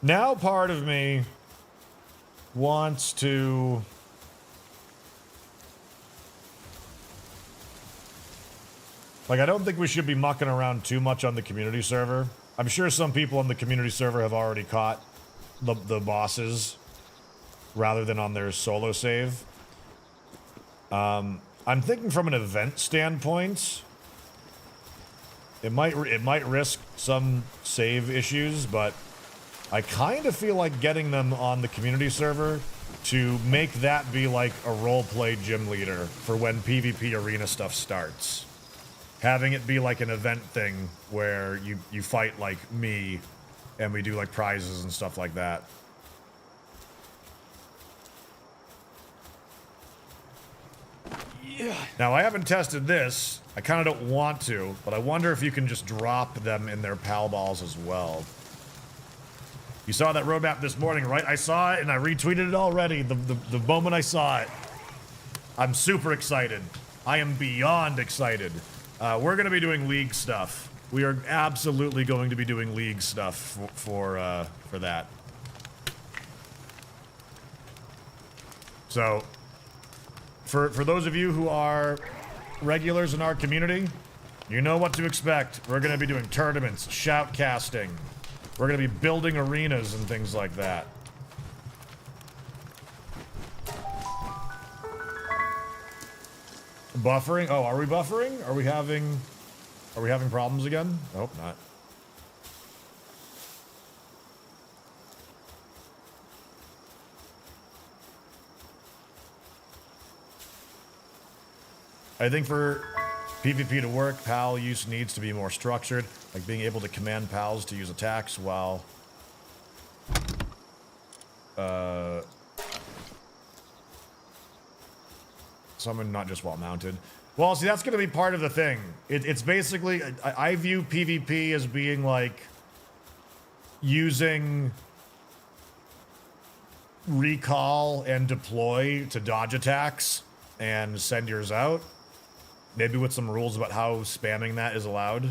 now part of me wants to like, I don't think we should be mucking around too much on the community server. I'm sure some people on the community server have already caught the bosses. rather than on their solo save. I'm thinking from an event standpoint, it might risk some save issues, but I kind of feel like getting them on the community server to make that be like a roleplay gym leader for when PvP arena stuff starts. Having it be like an event thing where you fight like me and we do like prizes and stuff like that. Yeah. Now, I haven't tested this. I kind of don't want to, but I wonder if you can just drop them in their pal balls as well. You saw that roadmap this morning, right? I saw it and I retweeted it already the moment I saw it. I'm super excited. I am beyond excited. We're going to be doing League stuff. We are absolutely going to be doing League stuff for that. So, for those of you who are regulars in our community, you know what to expect. We're going to be doing tournaments, shoutcasting. We're going to be building arenas and things like that. Buffering? Oh, are we buffering? Are we having problems again? I hope not. I think for PvP to work, PAL use needs to be more structured, like being able to command PALs to use attacks while summon, not just while mounted. Well, see, that's going to be part of the thing. It's basically, I view PvP as being like using recall and deploy to dodge attacks and send yours out. Maybe with some rules about how spamming that is allowed.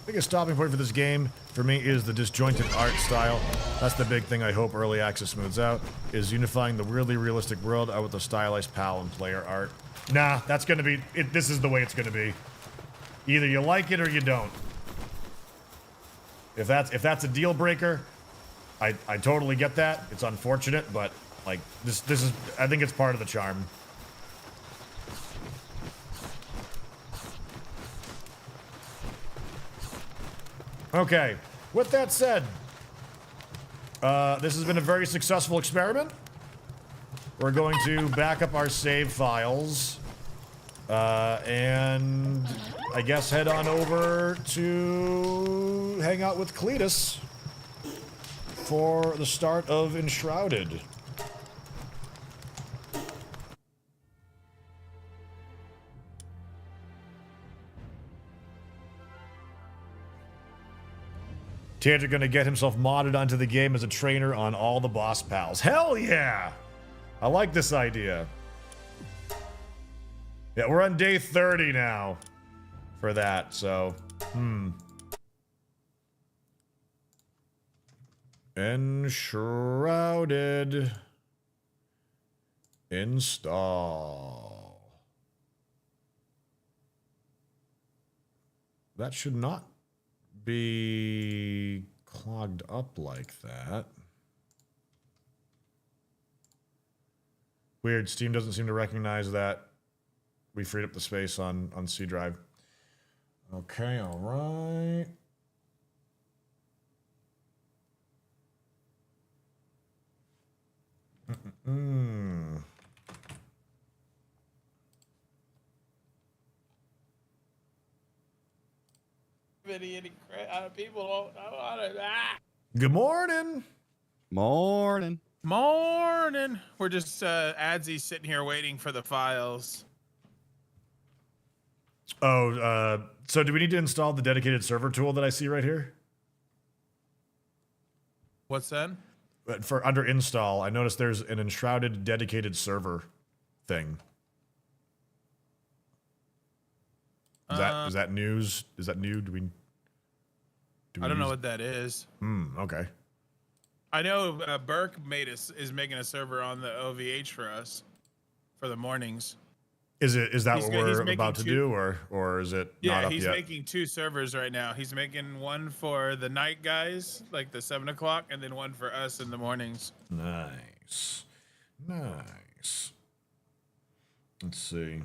Biggest stopping point for this game for me is the disjointed art style. That's the big thing I hope early access smooths out, is unifying the weirdly realistic world out with the stylized PAL and player art. Nah, that's gonna be it. This is the way it's gonna be. Either you like it or you don't. If that's a deal breaker, I totally get that. It's unfortunate, but like this is, I think it's part of the charm. Okay, with that said, this has been a very successful experiment. We're going to back up our save files, and I guess head on over to hang out with Cletus for the start of Enshrouded. Tanner gonna get himself modded onto the game as a trainer on all the boss pals. Hell yeah! I like this idea. Yeah, we're on day 30 now for that, so, Enshrouded. Install. That should not be clogged up like that. Weird, Steam doesn't seem to recognize that we freed up the space on C drive. Okay, all right. People don't know how to. Good morning. Morning. Morning. We're just Adzi sitting here waiting for the files. Oh, so do we need to install the dedicated server tool that I see right here? What's that? For under install, I noticed there's an enshrouded dedicated server thing. Is that news? Is that new? Do we I don't know what that is. Okay. I know Burke is making a server on the OVH for us for the mornings. Is that He's what go- he's we're making about to do, or is it Yeah, not up he's yet? making 2 servers right now. He's making one for the night guys, like the 7 o'clock, and then one for us in the mornings. Nice. Nice. Let's see.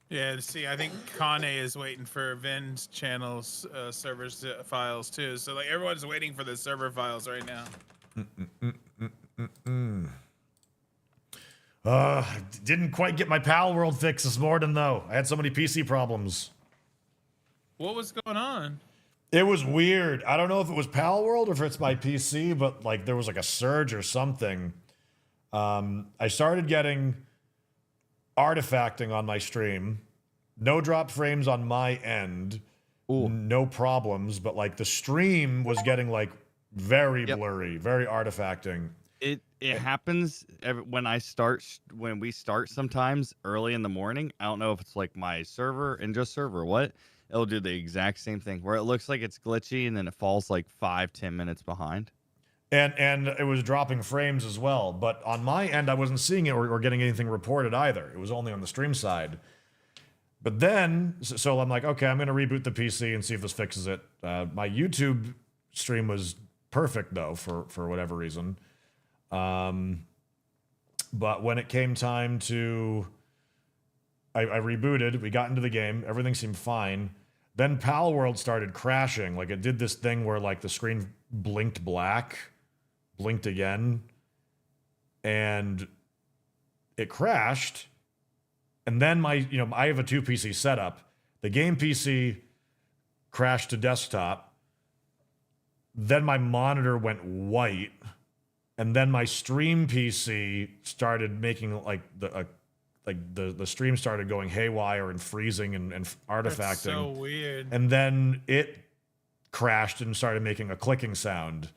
Yeah, see, I think Kane is waiting for Vin's channel's servers files too. So like everyone's waiting for the server files right now. Didn't quite get my Pal World fix this morning though. I had so many PC problems. What was going on? It was weird. I don't know if it was Pal World or if it's my PC, but like there was like a surge or something. I started getting artifacting on my stream. No drop frames on my end. Ooh. No problems, but like the stream was getting like very blurry, very artifacting. It happens when we start sometimes early in the morning. I don't know if it's like my server and just server what. It'll do the exact same thing where it looks like it's glitchy and then it falls like 5-10 minutes behind. And it was dropping frames as well. But on my end, I wasn't seeing it or getting anything reported either. It was only on the stream side. But then, so I'm like, okay, I'm going to reboot the PC and see if this fixes it. My YouTube stream was perfect, though, for whatever reason. But when it came time to... I rebooted, we got into the game, everything seemed fine. Then Pal World started crashing. Like, it did this thing where, like, the screen blinked black, blinked again, and it crashed. And then I have a 2 PC setup. The game PC crashed to desktop. Then my monitor went white. And then my stream PC started making like the stream started going haywire and freezing and artifacting. That's so weird. And then it crashed and started making a clicking sound.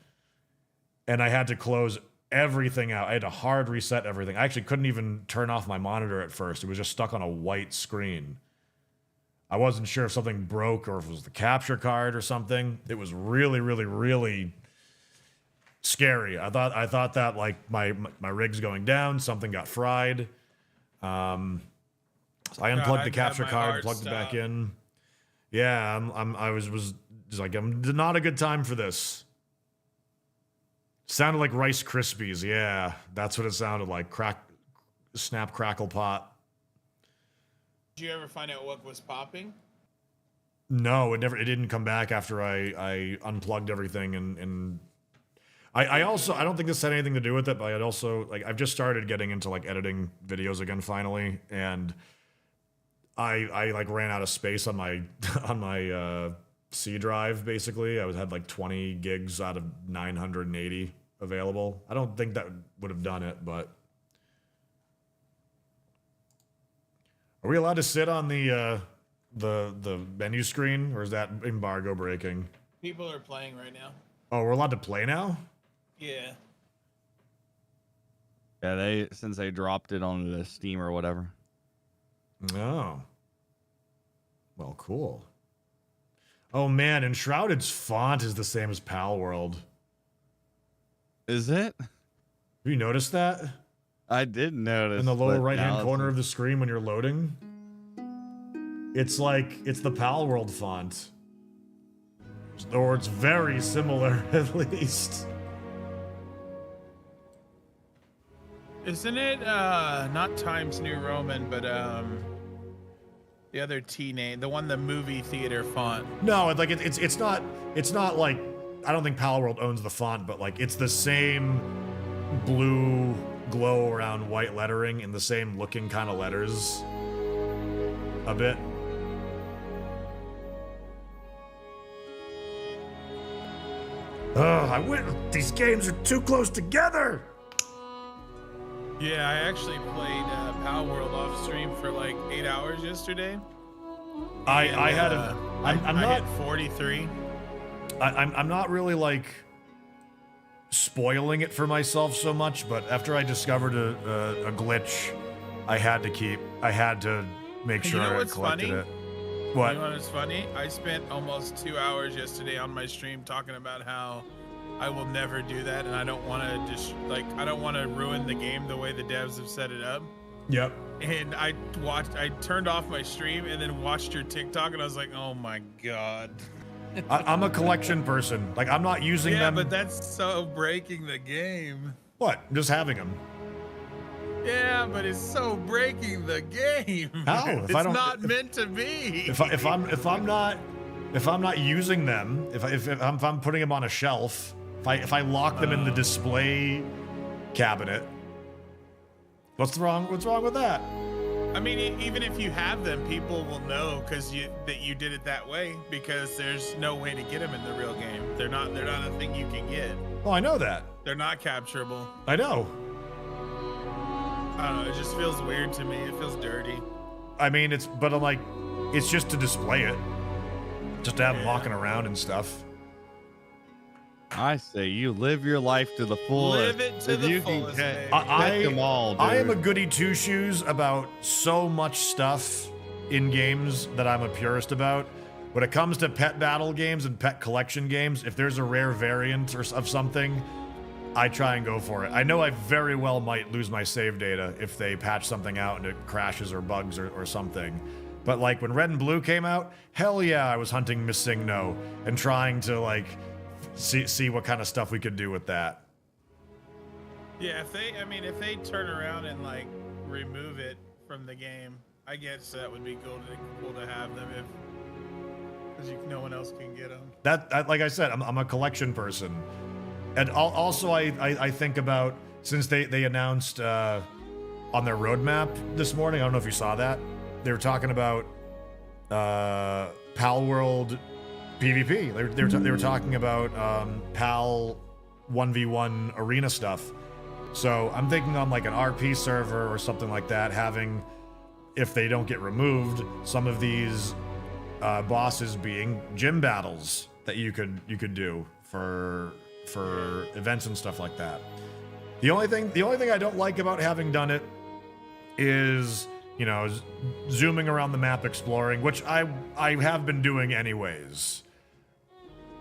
And I had to close everything out. I had to hard reset everything. I actually couldn't even turn off my monitor at first. It was just stuck on a white screen. I wasn't sure if something broke or if it was the capture card or something. It was really, really, really scary. I thought that like my rig's going down, something got fried. So I unplugged the capture card, plugged it back in. Yeah, I was just like, not a good time for this. Sounded like Rice Krispies. Yeah, that's what it sounded like. Snap, crackle, pop. Did you ever find out what was popping? No, it didn't come back after I unplugged everything and I also, I don't think this had anything to do with it, but I'd also, like, I've just started getting into, like, editing videos again finally, and I like, ran out of space on my, on my, C drive, basically. I had, like, 20 gigs out of 980 available. I don't think that would have done it, but... Are we allowed to sit on the menu screen, or is that embargo breaking? People are playing right now. Oh, we're allowed to play now? Yeah. Yeah, since they dropped it on the Steam or whatever. Oh. Well, cool. Oh man, Enshrouded's font is the same as Pal World. Is it? Have you noticed that? I did notice. In the lower but right-hand now corner of the screen when you're loading? It's like, it's the Pal World font. Or it's very similar, at least. Isn't it not Times New Roman, but the other T name, the one the movie theater font? No, like it's not like, I don't think Pal World owns the font, but like it's the same blue glow around white lettering and the same looking kind of letters. A bit. These games are too close together. Yeah, I actually played Pal World off stream for like 8 hours yesterday. I hit 43. I'm not really like spoiling it for myself so much, but after I discovered a glitch, I had to make sure I collected it. What? You know what's funny? I spent almost 2 hours yesterday on my stream talking about how I will never do that, and I don't want to just I don't want to ruin the game the way the devs have set it up. Yep. And I turned off my stream and then watched your TikTok, and I was like, oh my god. I'm a collection person. Like, I'm not using Yeah, them. but that's so breaking the game. What? I'm just having them. Yeah, but it's so breaking the game. How? If It's I don't- not meant to be. If I'm not using them, if I'm putting them on a shelf, if I lock them in the display cabinet, what's wrong with that? I mean, even if you have them, people will know that you did it that way, because there's no way to get them in the real game. They're not a thing you can get. Oh, I know that. They're not capturable. I know. I don't know. It just feels weird to me. It feels dirty. I mean, but I'm like, it's just to display it, just to have them walking around and stuff. I say you live your life to the fullest. Live it to If the you can fullest, get, baby. get them all, dude. I am a goody two shoes about so much stuff in games that I'm a purist about. When it comes to pet battle games and pet collection games, if there's a rare variant of something, I try and go for it. I know I very well might lose my save data if they patch something out and it crashes or bugs or something. But like when Red and Blue came out, hell yeah, I was hunting Miss Singno and trying to like see what kind of stuff we could do with that. Yeah, if they turn around and like remove it from the game, I guess that would be cool to have them because no one else can get them. That like I said, I'm a collection person. And also, I think about, since they announced on their roadmap this morning, I don't know if you saw that, they were talking about Pal World PvP. They were talking about Pal 1v1 arena stuff. So I'm thinking on like an RP server or something like that, having, if they don't get removed, some of these bosses being gym battles that you could do for events and stuff like that. The only thing I don't like about having done it is, you know, zooming around the map exploring, which I have been doing anyways.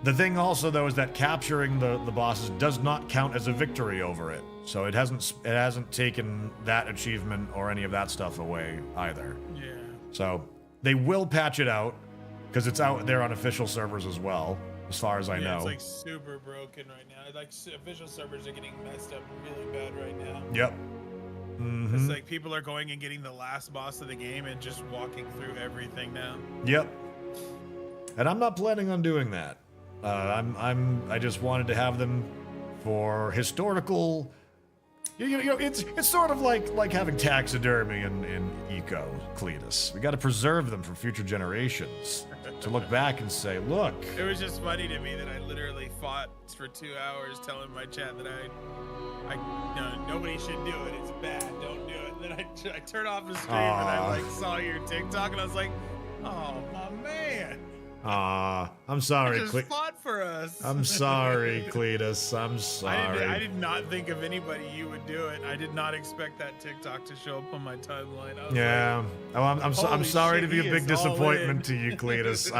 The thing also though is that capturing the bosses does not count as a victory over it. So it hasn't taken that achievement or any of that stuff away either. Yeah. So they will patch it out because it's out there on official servers as well, as far as I know. It's like super broken right now. Like official servers are getting messed up really bad right now. Yep. Mm-hmm. It's like people are going and getting the last boss of the game and just walking through everything now. Yep. And I'm not planning on doing that. I just wanted to have them for historical. You know, it's sort of like having taxidermy in Eco, Cletus. We got to preserve them for future generations to look back and say, look. It was just funny to me that I literally fought for 2 hours telling my chat that no, nobody should do it. It's bad. Don't do it. And then I turned off the stream and I like saw your TikTok and I was like, oh my man. I'm sorry, You just fought for us. I'm sorry, Cletus. I'm sorry. I did not think of anybody you would do it. I did not expect that TikTok to show up on my timeline. I was Yeah. like, I'm sorry shit, to be a he big is all disappointment in. to you, Cletus.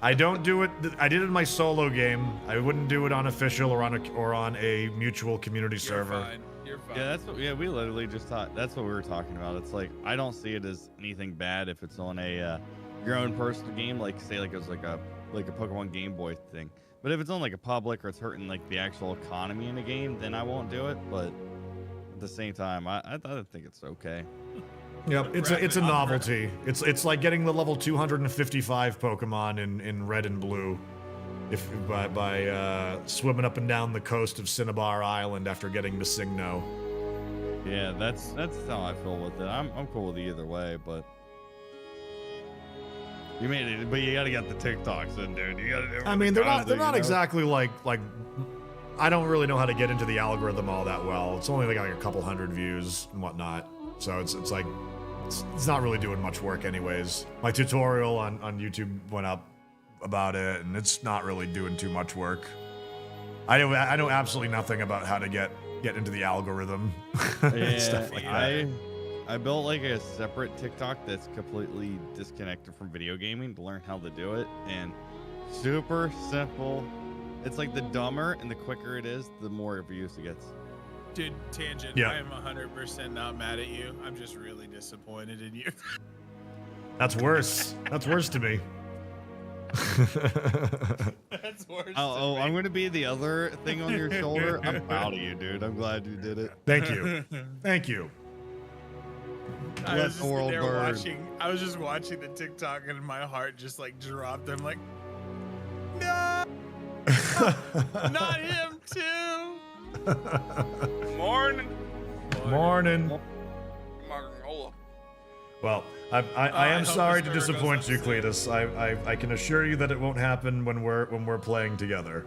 I don't do it. I did it in my solo game. I wouldn't do it on official or on a mutual community server. Fine. You're fine. Yeah, we literally just thought that's what we were talking about. It's like I don't see it as anything bad if it's on a your own personal game, like say like it was like a Pokemon Game Boy thing. But if it's on like a public or it's hurting like the actual economy in the game, then I won't do it. But at the same time, I think it's okay. Yep, it's a novelty. It's like getting the level 255 Pokemon in Red and Blue, if by swimming up and down the coast of Cinnabar Island after getting to Singno. Yeah, that's how I feel with it. I'm cool with either way, but you made it. But you gotta get the TikToks in, dude. You gotta. I mean, they're not exactly like I don't really know how to get into the algorithm all that well. It's only like a couple hundred views and whatnot, so it's like it's not really doing much work anyways. My tutorial on YouTube went up about it, and it's not really doing too much work. I know absolutely nothing about how to get into the algorithm and stuff like that. I built like a separate TikTok that's completely disconnected from video gaming to learn how to do it, and super simple. It's like the dumber and the quicker it is, the more views it gets. Dude, Tangent, Yeah. I am 100% not mad at you. I'm just really disappointed in you. That's worse. That's worse to me. That's worse. Oh, I'm gonna be the other thing on your shoulder. I'm proud of you, dude. I'm glad you did it. Thank you. Thank you. I Let was the just world there burn. watching. I was just watching the TikTok and my heart just like dropped. I'm like, no, not him too. Morning. Morning. Marginola. Well, I I am hope sorry this to server goes disappoint up you, soon. Cletus. I can assure you that it won't happen when we're playing together.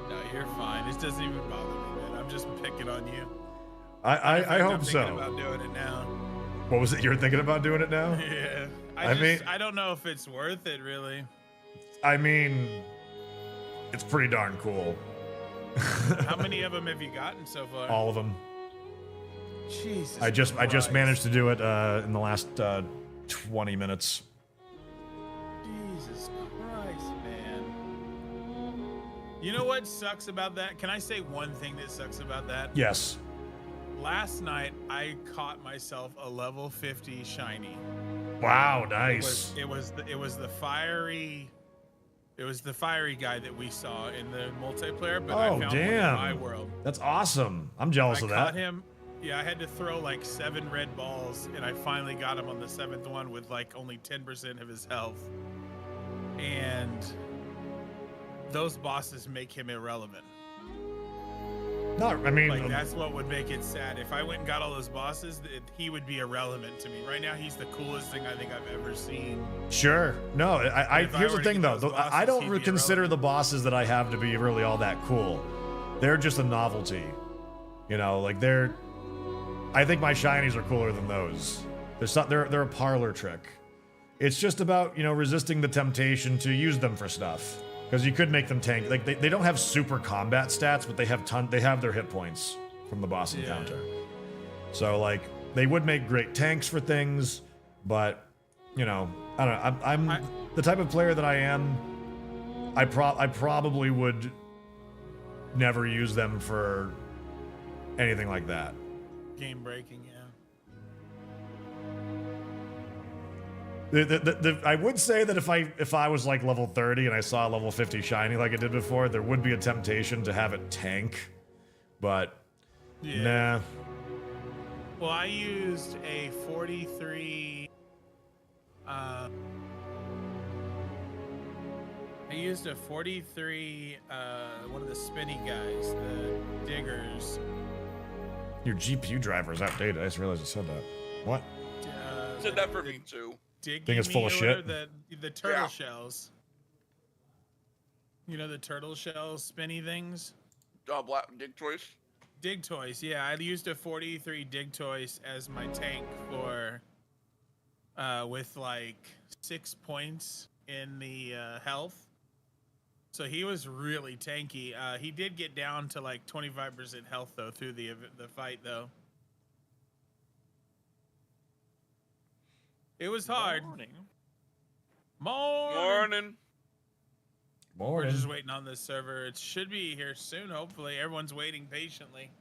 No, you're fine. It doesn't even bother me, man. I'm just picking on you. I In fact, I'm hope thinking so. About doing it now. What was it? You're thinking about doing it now? Yeah. I mean- I don't know if it's worth it, really. I mean, it's pretty darn cool. How many of them have you gotten so far? All of them. Jesus. I just Christ. managed to do it in the last 20 minutes. Jesus Christ, man. You know what sucks about that? Can I say one thing that sucks about that? Yes. Last night I caught myself a level 50 shiny. Wow, It nice. was the fiery. It was the fiery guy that we saw in the multiplayer, but I Oh, found one in damn. my world. That's awesome. I'm jealous I of caught that. him. Yeah, I had to throw like 7 red balls, and I finally got him on the 7th one with like only 10% of his health. And those bosses make him irrelevant. No, I mean, Like that's what would make it sad. If I went and got all those bosses, he would be irrelevant to me. Right now, he's the coolest thing I think I've ever seen. sure. No, If I here's were the to thing get though. those I bosses, don't he'd be consider irrelevant. the bosses that I have to be really all that cool. They're just a novelty. You know, like I think my shinies are cooler than those. They're a parlor trick. It's just about, resisting the temptation to use them for stuff. Because you could make them tank. Like they don't have super combat stats, but they have their hit points from the boss encounter. So like they would make great tanks for things, but I don't know. I'm the type of player that I am. I probably would never use them for anything like that. Game breaking, yeah. I would say that if I was like level 30 and I saw a level 50 shiny like I did before, there would be a temptation to have it tank, but Yeah. nah. Well, I used a 43. I used a 43. One of the spinny guys, the diggers. Your GPU driver is outdated. I just realized it said that. What? Said that for me too. Think it's full of shit? The turtle Yeah. shells. You know the turtle shell spinny things? Black Dick Choice. Dig Toys, yeah. I used a 43 Dig Toys as my tank for, with like 6 points in the health. So he was really tanky. He did get down to like 25% health though through the fight though. It was hard. Morning. Morning. We're Morning. just waiting on this server. It should be here soon, hopefully. Everyone's waiting patiently.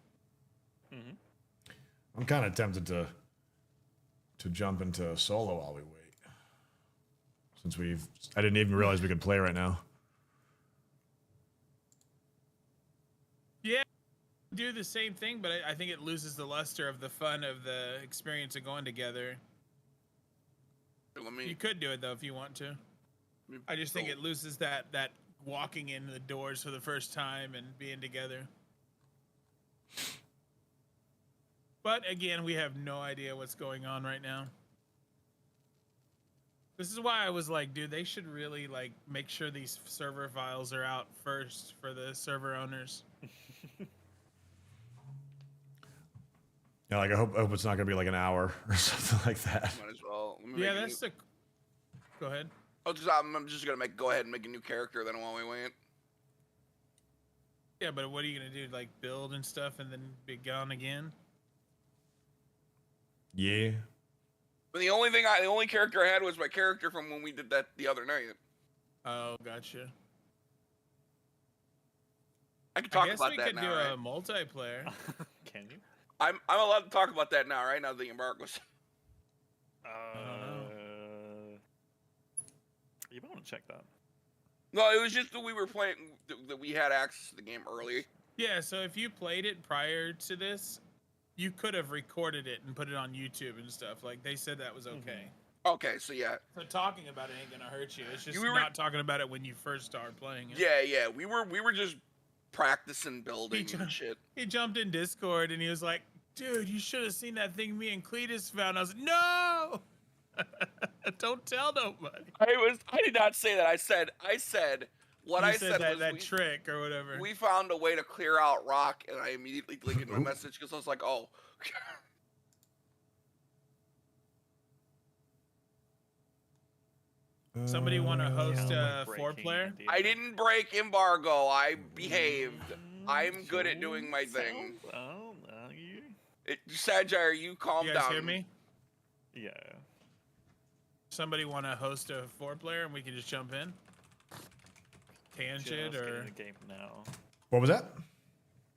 I'm kind of tempted to jump into solo while we wait. Since I didn't even realize we could play right now. Yeah, do the same thing, but I think it loses the luster of the fun of the experience of going together. Let me. You could do it though if you want to. I just think it loses that walking in the doors for the first time and being together. But again, we have no idea what's going on right now. This is why I was like, dude, they should really like make sure these server files are out first for the server owners. Yeah, like I hope it's not gonna be like an hour or something like that. Might as well. Let me Yeah, make a that's new, the. Go ahead. I'm just gonna go ahead and make a new character then while we wait. Yeah, but what are you gonna do? Like build and stuff and then be gone again? Yeah. But the only character I had was my character from when we did that the other night. Oh, gotcha. I can I talk guess about we that could now, do right? a multiplayer. Can you? I'm allowed to talk about that now, right? Now the embargo's. You might want to check that. No, it was just that we were playing, that we had access to the game early. Yeah, so if you played it prior to this, you could have recorded it and put it on YouTube and stuff. Like, they said that was okay. Okay, so yeah. So talking about it ain't gonna hurt you. It's just You were- not talking about it when you first start playing it. Yeah, we were just practicing building and shit. He jumped in Discord and he was like, dude, you should have seen that thing me and Cletus found. I was like, no! Don't tell nobody. I did not say that. I said what You I said said that, was that trick or whatever. we found a way to clear out rock, and I immediately deleted my message because I was like, oh. Somebody want to host Yeah, a like 4-player? breaking I didn't break embargo. I behaved. I'm good at doing my thing. Sajjar, you calm You guys down. hear me? Yeah. Somebody want to host a 4-player and we can just jump in? Tangent Just or getting the game now. What was that?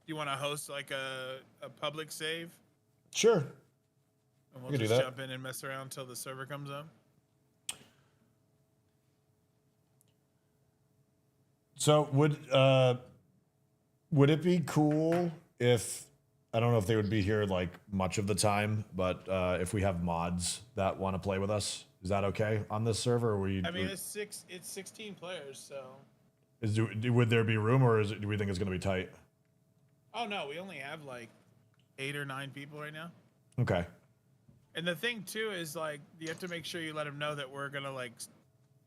you want to host like a public save? Sure. And we'll We can do just that. jump in and mess around until the server comes up. So would it be cool if, I don't know if they would be here like much of the time, but if we have mods that want to play with us, is that okay on this server? Or I mean, it's 16 players, so. would there be room, or do we think it's going to be tight? Oh no, we only have like 8 or 9 people right now. Okay. And the thing too is like you have to make sure you let them know that we're gonna like,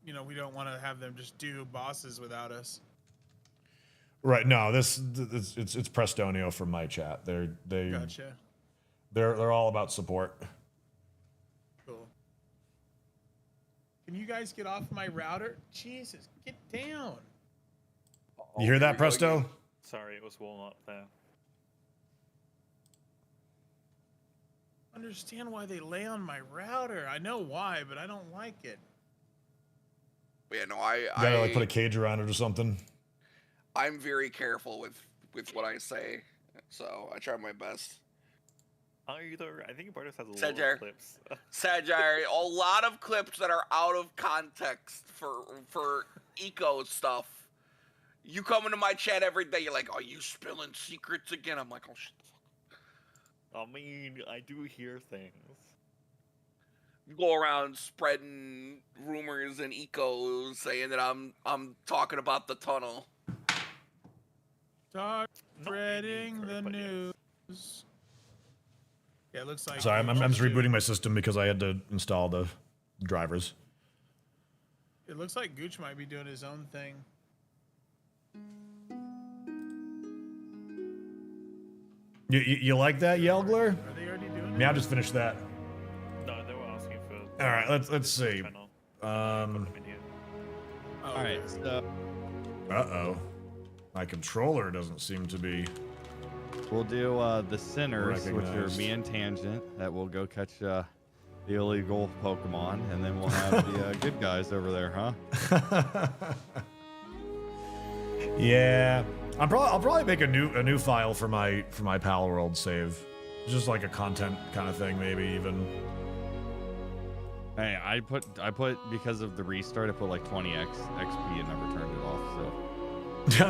you know, we don't want to have them just do bosses without us. Right. No, it's Prestonio from my chat. Gotcha. They're all about support. Cool. Can you guys get off my router? Jesus, get down. You hear that, Presto? Sorry, it was walnut there. Understand why they lay on my router. I know why, but I don't like it. Yeah, no, You gotta like put a cage around it or something. I'm very careful with what I say, so I try my best. Either I think Bartos has a lot Sajjar. of clips. Sajjar, a lot of clips that are out of context for eco stuff. You come into my chat every day, you're like, "Are you spilling secrets again?" I'm like, "Oh shit." I mean, I do hear things. You go around spreading rumors and ecos saying that I'm talking about the tunnel. Start Not spreading being the incurred, but news. yes. Yeah, it looks like. Sorry, I'm just rebooting my system because I had to install the drivers. It looks like Gooch might be doing his own thing. You like that, Yelgler? Are they already doing I it? mean, I just finished that. No, they were asking for. All right, let's see. Channel. Um, Put them in here. Oh, All right, so uh-oh. My controller doesn't seem to be. we'll do the sinners, which are Recognized. me and Tangent, that will go catch the illegal Pokemon, and then we'll have the good guys over there, huh? Yeah, I'll probably make a new file for my Pal World save, just like a content kind of thing, maybe even. Hey, I put because of the restart, I put like 20x XP and never turned it off. So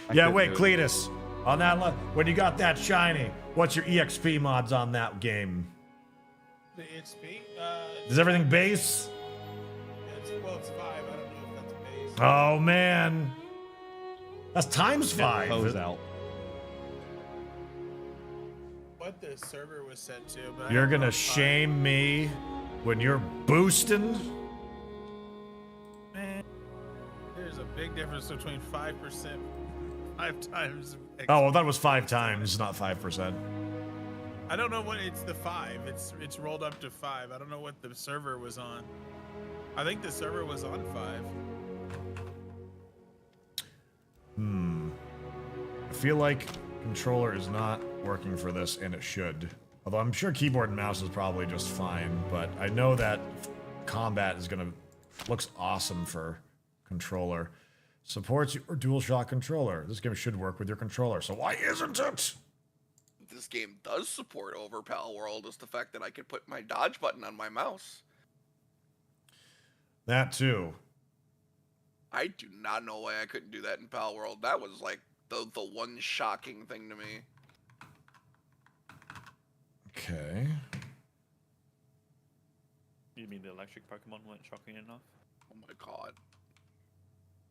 I Yeah, could wait, do it. Cletus, on that when you got that shiny, what's your EXP mods on that game? The XP? Is everything base? It's 5. I don't know if that's base. Oh man, that's times Get the 5. hose out. What the server was set to, but I You're don't know gonna if shame me when you're boosting? Man, there's a big difference between 5%, 5 times. Oh, well, that was 5 times, not 5%. I don't know what it's the 5. It's rolled up to 5. I don't know what the server was on. I think the server was on 5. I feel like controller is not working for this, and it should. Although I'm sure keyboard and mouse is probably just fine, but I know that combat looks awesome for controller. Supports your DualShock controller. This game should work with your controller, so why isn't it? This game does support over Pal World is the fact that I could put my dodge button on my mouse. That too. I do not know why I couldn't do that in Pal World. That was like the one shocking thing to me. Okay. You mean the electric Pokemon weren't shocking enough? Oh my god.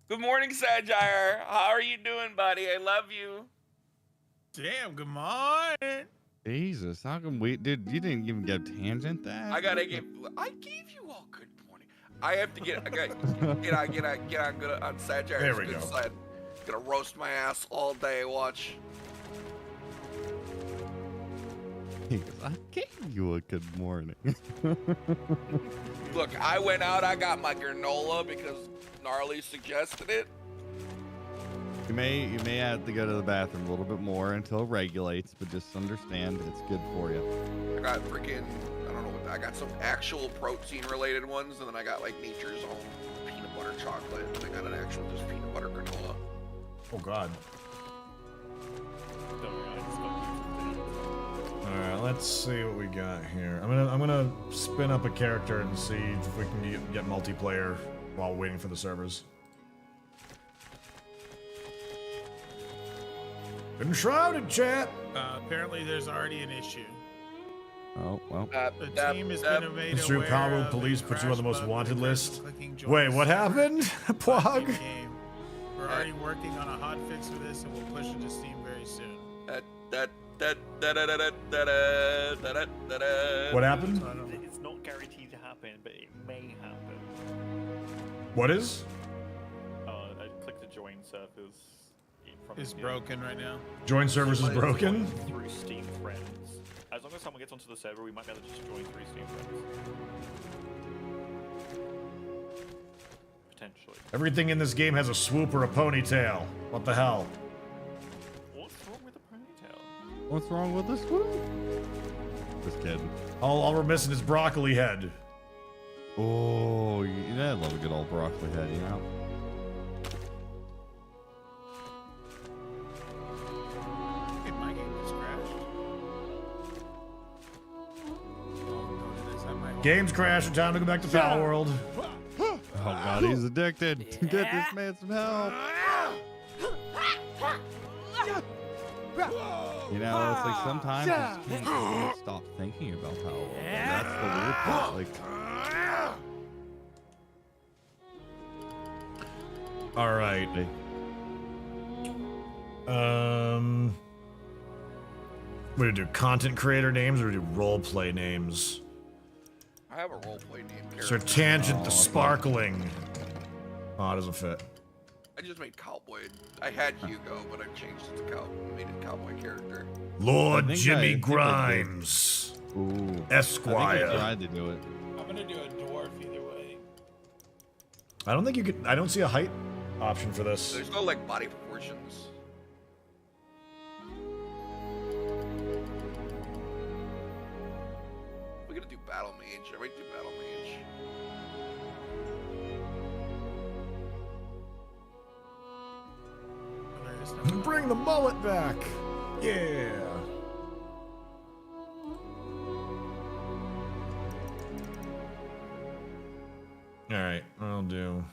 Good morning, Sagire. How are you doing, buddy? I love you. Damn, good morning. Jesus, how come dude, you didn't even get a tangent that? I gave you all good morning. I have to get on good on Sagittarius. There we good go. Side. Gonna roast my ass all day. Watch. I gave you a good morning. Look, I went out. I got my granola because Gnarly suggested it. You may have to go to the bathroom a little bit more until it regulates, but just understand it's good for you. I got freaking, I don't know what, I got some actual protein related ones, and then I got like nature's own peanut butter chocolate, and I got an actual just peanut butter granola. Oh god. Don't worry, I just got you. All right, let's see what we got here. I'm gonna spin up a character and see if we can get multiplayer while waiting for the servers. Enshrouded, chat. Apparently, there's already an issue. Oh, well. The team has been made Mr. aware Powell of Police a put you on the crash most bug wanted with list. clicking join Wait, what server happened? Pog? in-game. We're already working on a hot fix for this, and we'll push it to Steam very soon. What happened? So I don't know. It's not guaranteed to happen, but it may happen. What is? I clicked to join servers. From It's the- broken right now. Join servers is broken? Through Steam Friends. As long as someone gets onto the server, we might be able to just join through Steam Friends. Potentially. Everything in this game has a swoop or a ponytail. What the hell? What's wrong with the ponytail? What's wrong with this one? Just kidding. All we're missing is broccoli head. Oh, I love a good old broccoli head, you know? Hey, my game just crashed. Oh, goodness, I might- Games crash. Time to go back to Pal World. Oh god, he's addicted. Get this man some help. You know, it's like sometimes you just can't stop thinking about Power World. And that's the weird part. Like, All right. hey, What do we do? Content creator names or do we do role play names? I have a roleplay name Sir character. Tangent the Sparkling. Oh, it doesn't fit. I just made Cowboy. I had Hugo, but I changed it to made it Cowboy character. Lord I think Jimmy I did. Grimes, ooh. I think Esquire. I tried to do it. I'm gonna do a dwarf either way. I don't think you could. I don't see a height option for this. There's no like body proportions. We're gonna do Battle Mage. I might do Battle Mage. There's no- Bring the mullet back. Yeah. All right, I'll do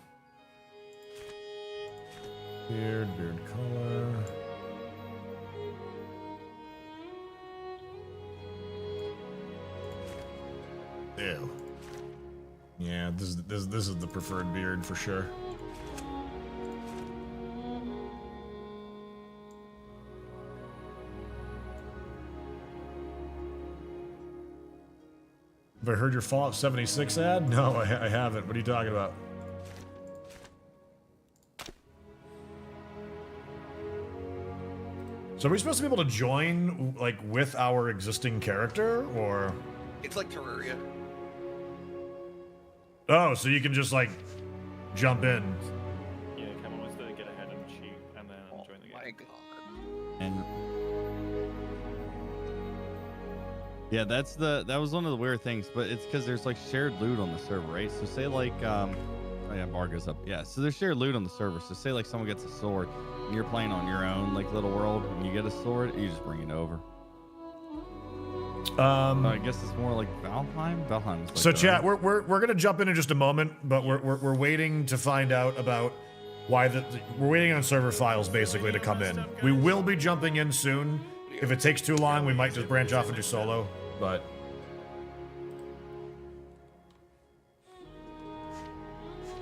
beard color. Ew. Yeah, this is the preferred beard for sure. Have I heard your Fallout 76 ad? No, I haven't. What are you talking about? So are we supposed to be able to join, like, with our existing character, or? It's like Terraria. Oh, so you can just, like, jump in. Yeah, Cameron wants to get ahead and shoot and then Oh join the game. my god. And Yeah, that was one of the weird things, but it's because there's like shared loot on the server, right? So say like oh yeah, bar goes up. Yeah, so there's shared loot on the server. So say like someone gets a sword and you're playing on your own like little world and you get a sword, you just bring it over. I guess it's more like Valheim. Valheim. Like So chat, we're gonna jump in just a moment, but we're waiting to find out about why we're waiting on server files basically to come in. We will be jumping in soon. If it takes too long, we might just branch off and do solo. But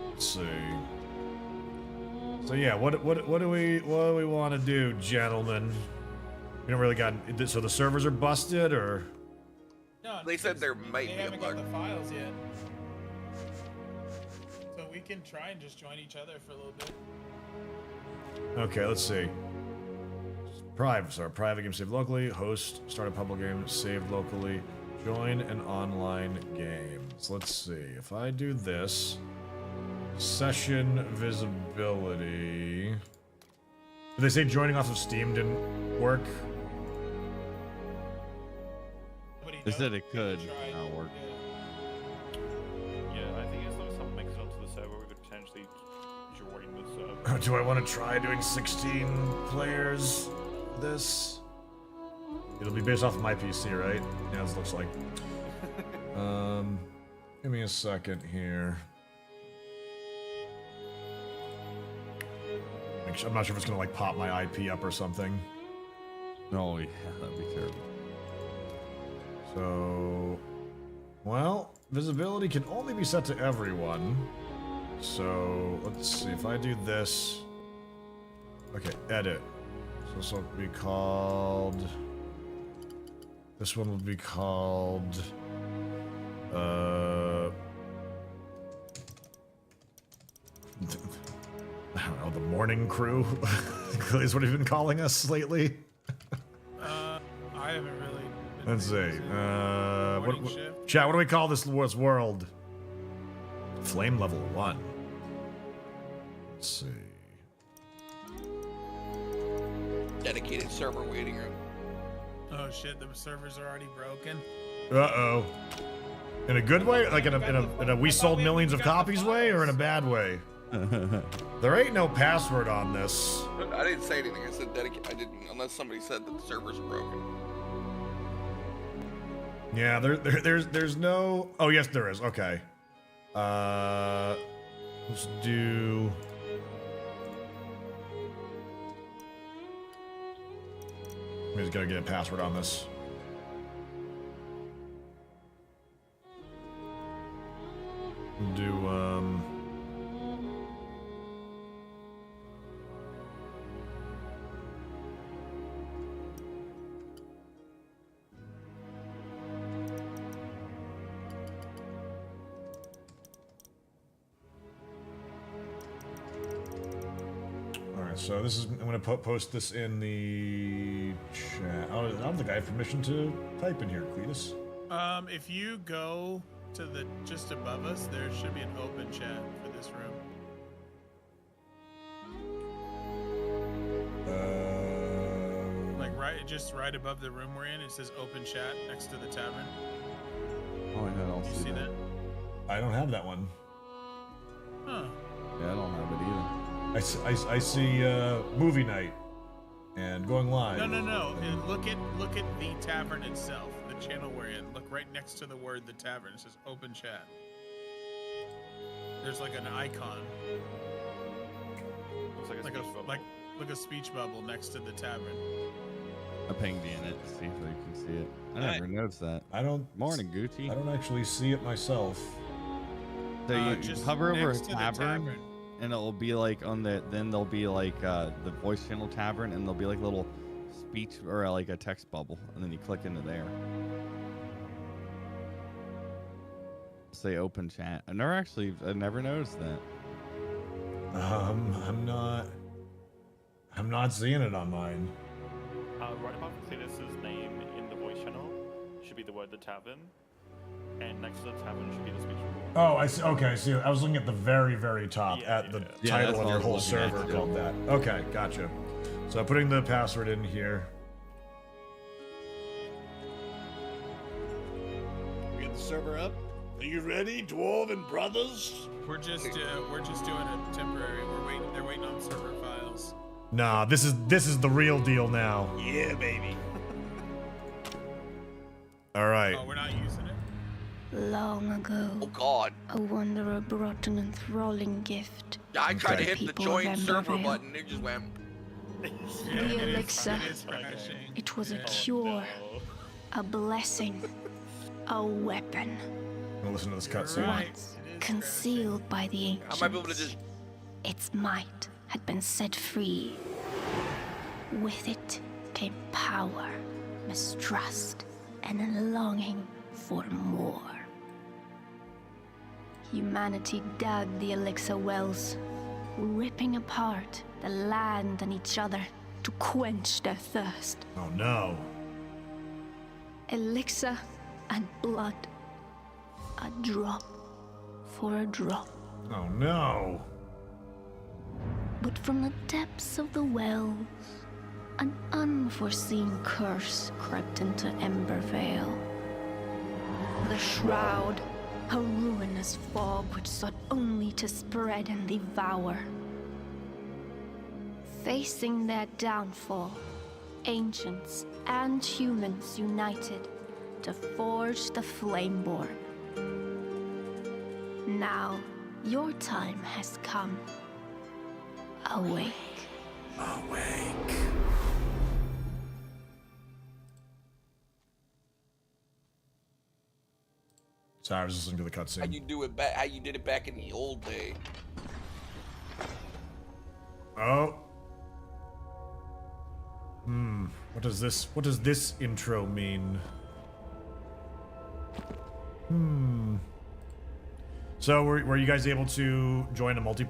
let's see. So yeah, what do we want to do, gentlemen? We don't really got. So the servers are busted, or? No, They said there might they be a haven't got bug. the files yet. So we can try and just join each other for a little bit. Okay, let's see. Private game saved locally. Host, start a public game saved locally. Join an online game. So let's see. If I do this, session visibility. Did they say joining off of Steam didn't work? Nobody They knows. said it could Try. not work. Yeah. Yeah, I think as long as someone makes it onto the server, we could potentially join the server. Do I want to try doing 16 players? This? It'll be based off of my PC, right? Yeah, this looks like. Give me a second here. I'm not sure if it's gonna like pop my IP up or something. Oh yeah, that'd be terrible. So, well, visibility can only be set to everyone. So let's see if I do this. Okay, edit. So this will be called. This one will be called. I don't know, the morning crew is what he's been calling us lately. I haven't really. been Let's see. busy. Morning shift. Chat, what do we call this world? Flame level 1. Let's see. Dedicated server waiting room. Oh shit! The servers are already broken. Uh-oh. In a good way? Like in a we sold millions of copies way, or in a bad way? There ain't no password on this. I didn't say anything. I said dedicated. I didn't, unless somebody said that the servers are broken. Yeah, there's no. Oh yes, there is. Okay. Let's do. We just gotta get a password on this. Do So this is, I'm gonna post this in the chat. I don't think I have permission to type in here, Cletus. If you go to the just above us, there should be an open chat for this room. Like just right above the room we're in, it says open chat next to the tavern. Oh, I don't Do you see that? I don't have that one. Huh. Yeah, I don't have it either. I see movie night and going live. No. And look at the tavern itself, the channel we're in. Look right next to the word the tavern. It says open chat. There's like an icon, Looks like a like speech bubble. a speech bubble next to the tavern. I pinged you in it to see if I can see it. I never noticed that. I don't. Morning, Gucci. I don't actually see it myself. So you Just hover over a next to the tavern, and it'll be like on the. Then there'll be like the voice channel tavern, and there'll be like little speech or like a text bubble, and then you click into there. Say open chat. I never noticed that. I'm not seeing it on mine. Right above Cletus's name in the voice channel should be the word the tavern, and next to the tavern should be the speech bubble. Oh, I see. Okay, I see. I was looking at the very, very top Yeah, at the Yeah, title that's of what I your was whole looking at, server too. called that. Okay, gotcha. So I'm putting the password in here. server up. Are you ready, Dwarven brothers? We're just doing a temporary. They're waiting on server files. Nah, this is the real deal now. Yeah, baby. All right. Oh, we're not using it. Long ago, Oh God. a wanderer brought an enthralling gift. Yeah, I tried to Okay. hit the People of join server Embervale. button. It just went. Yeah, The it is- elixir. it is crashing. It was a Yeah. cure, a blessing, a weapon, I'm gonna listen to this cutscene. Right. once It is concealed by the I might be able to ancients. just. Its might had been set free. With it came power, mistrust, and a longing for more. Humanity dug the elixir wells, ripping apart the land and each other to quench their thirst. Oh no. Elixir and blood. A drop for a drop. Oh no. But from the depths of the wells, an unforeseen curse crept into Embervale. The Shroud, a ruinous fog which sought only to spread and devour. Facing their downfall, ancients and humans united to forge the Flameborn. Now, your time has come. Awake. Awake. Sorry, I was listening to the How cutscene. you do it back? How you did it back in the old day? Oh. What does this intro mean? So were you guys able to join a multiplayer?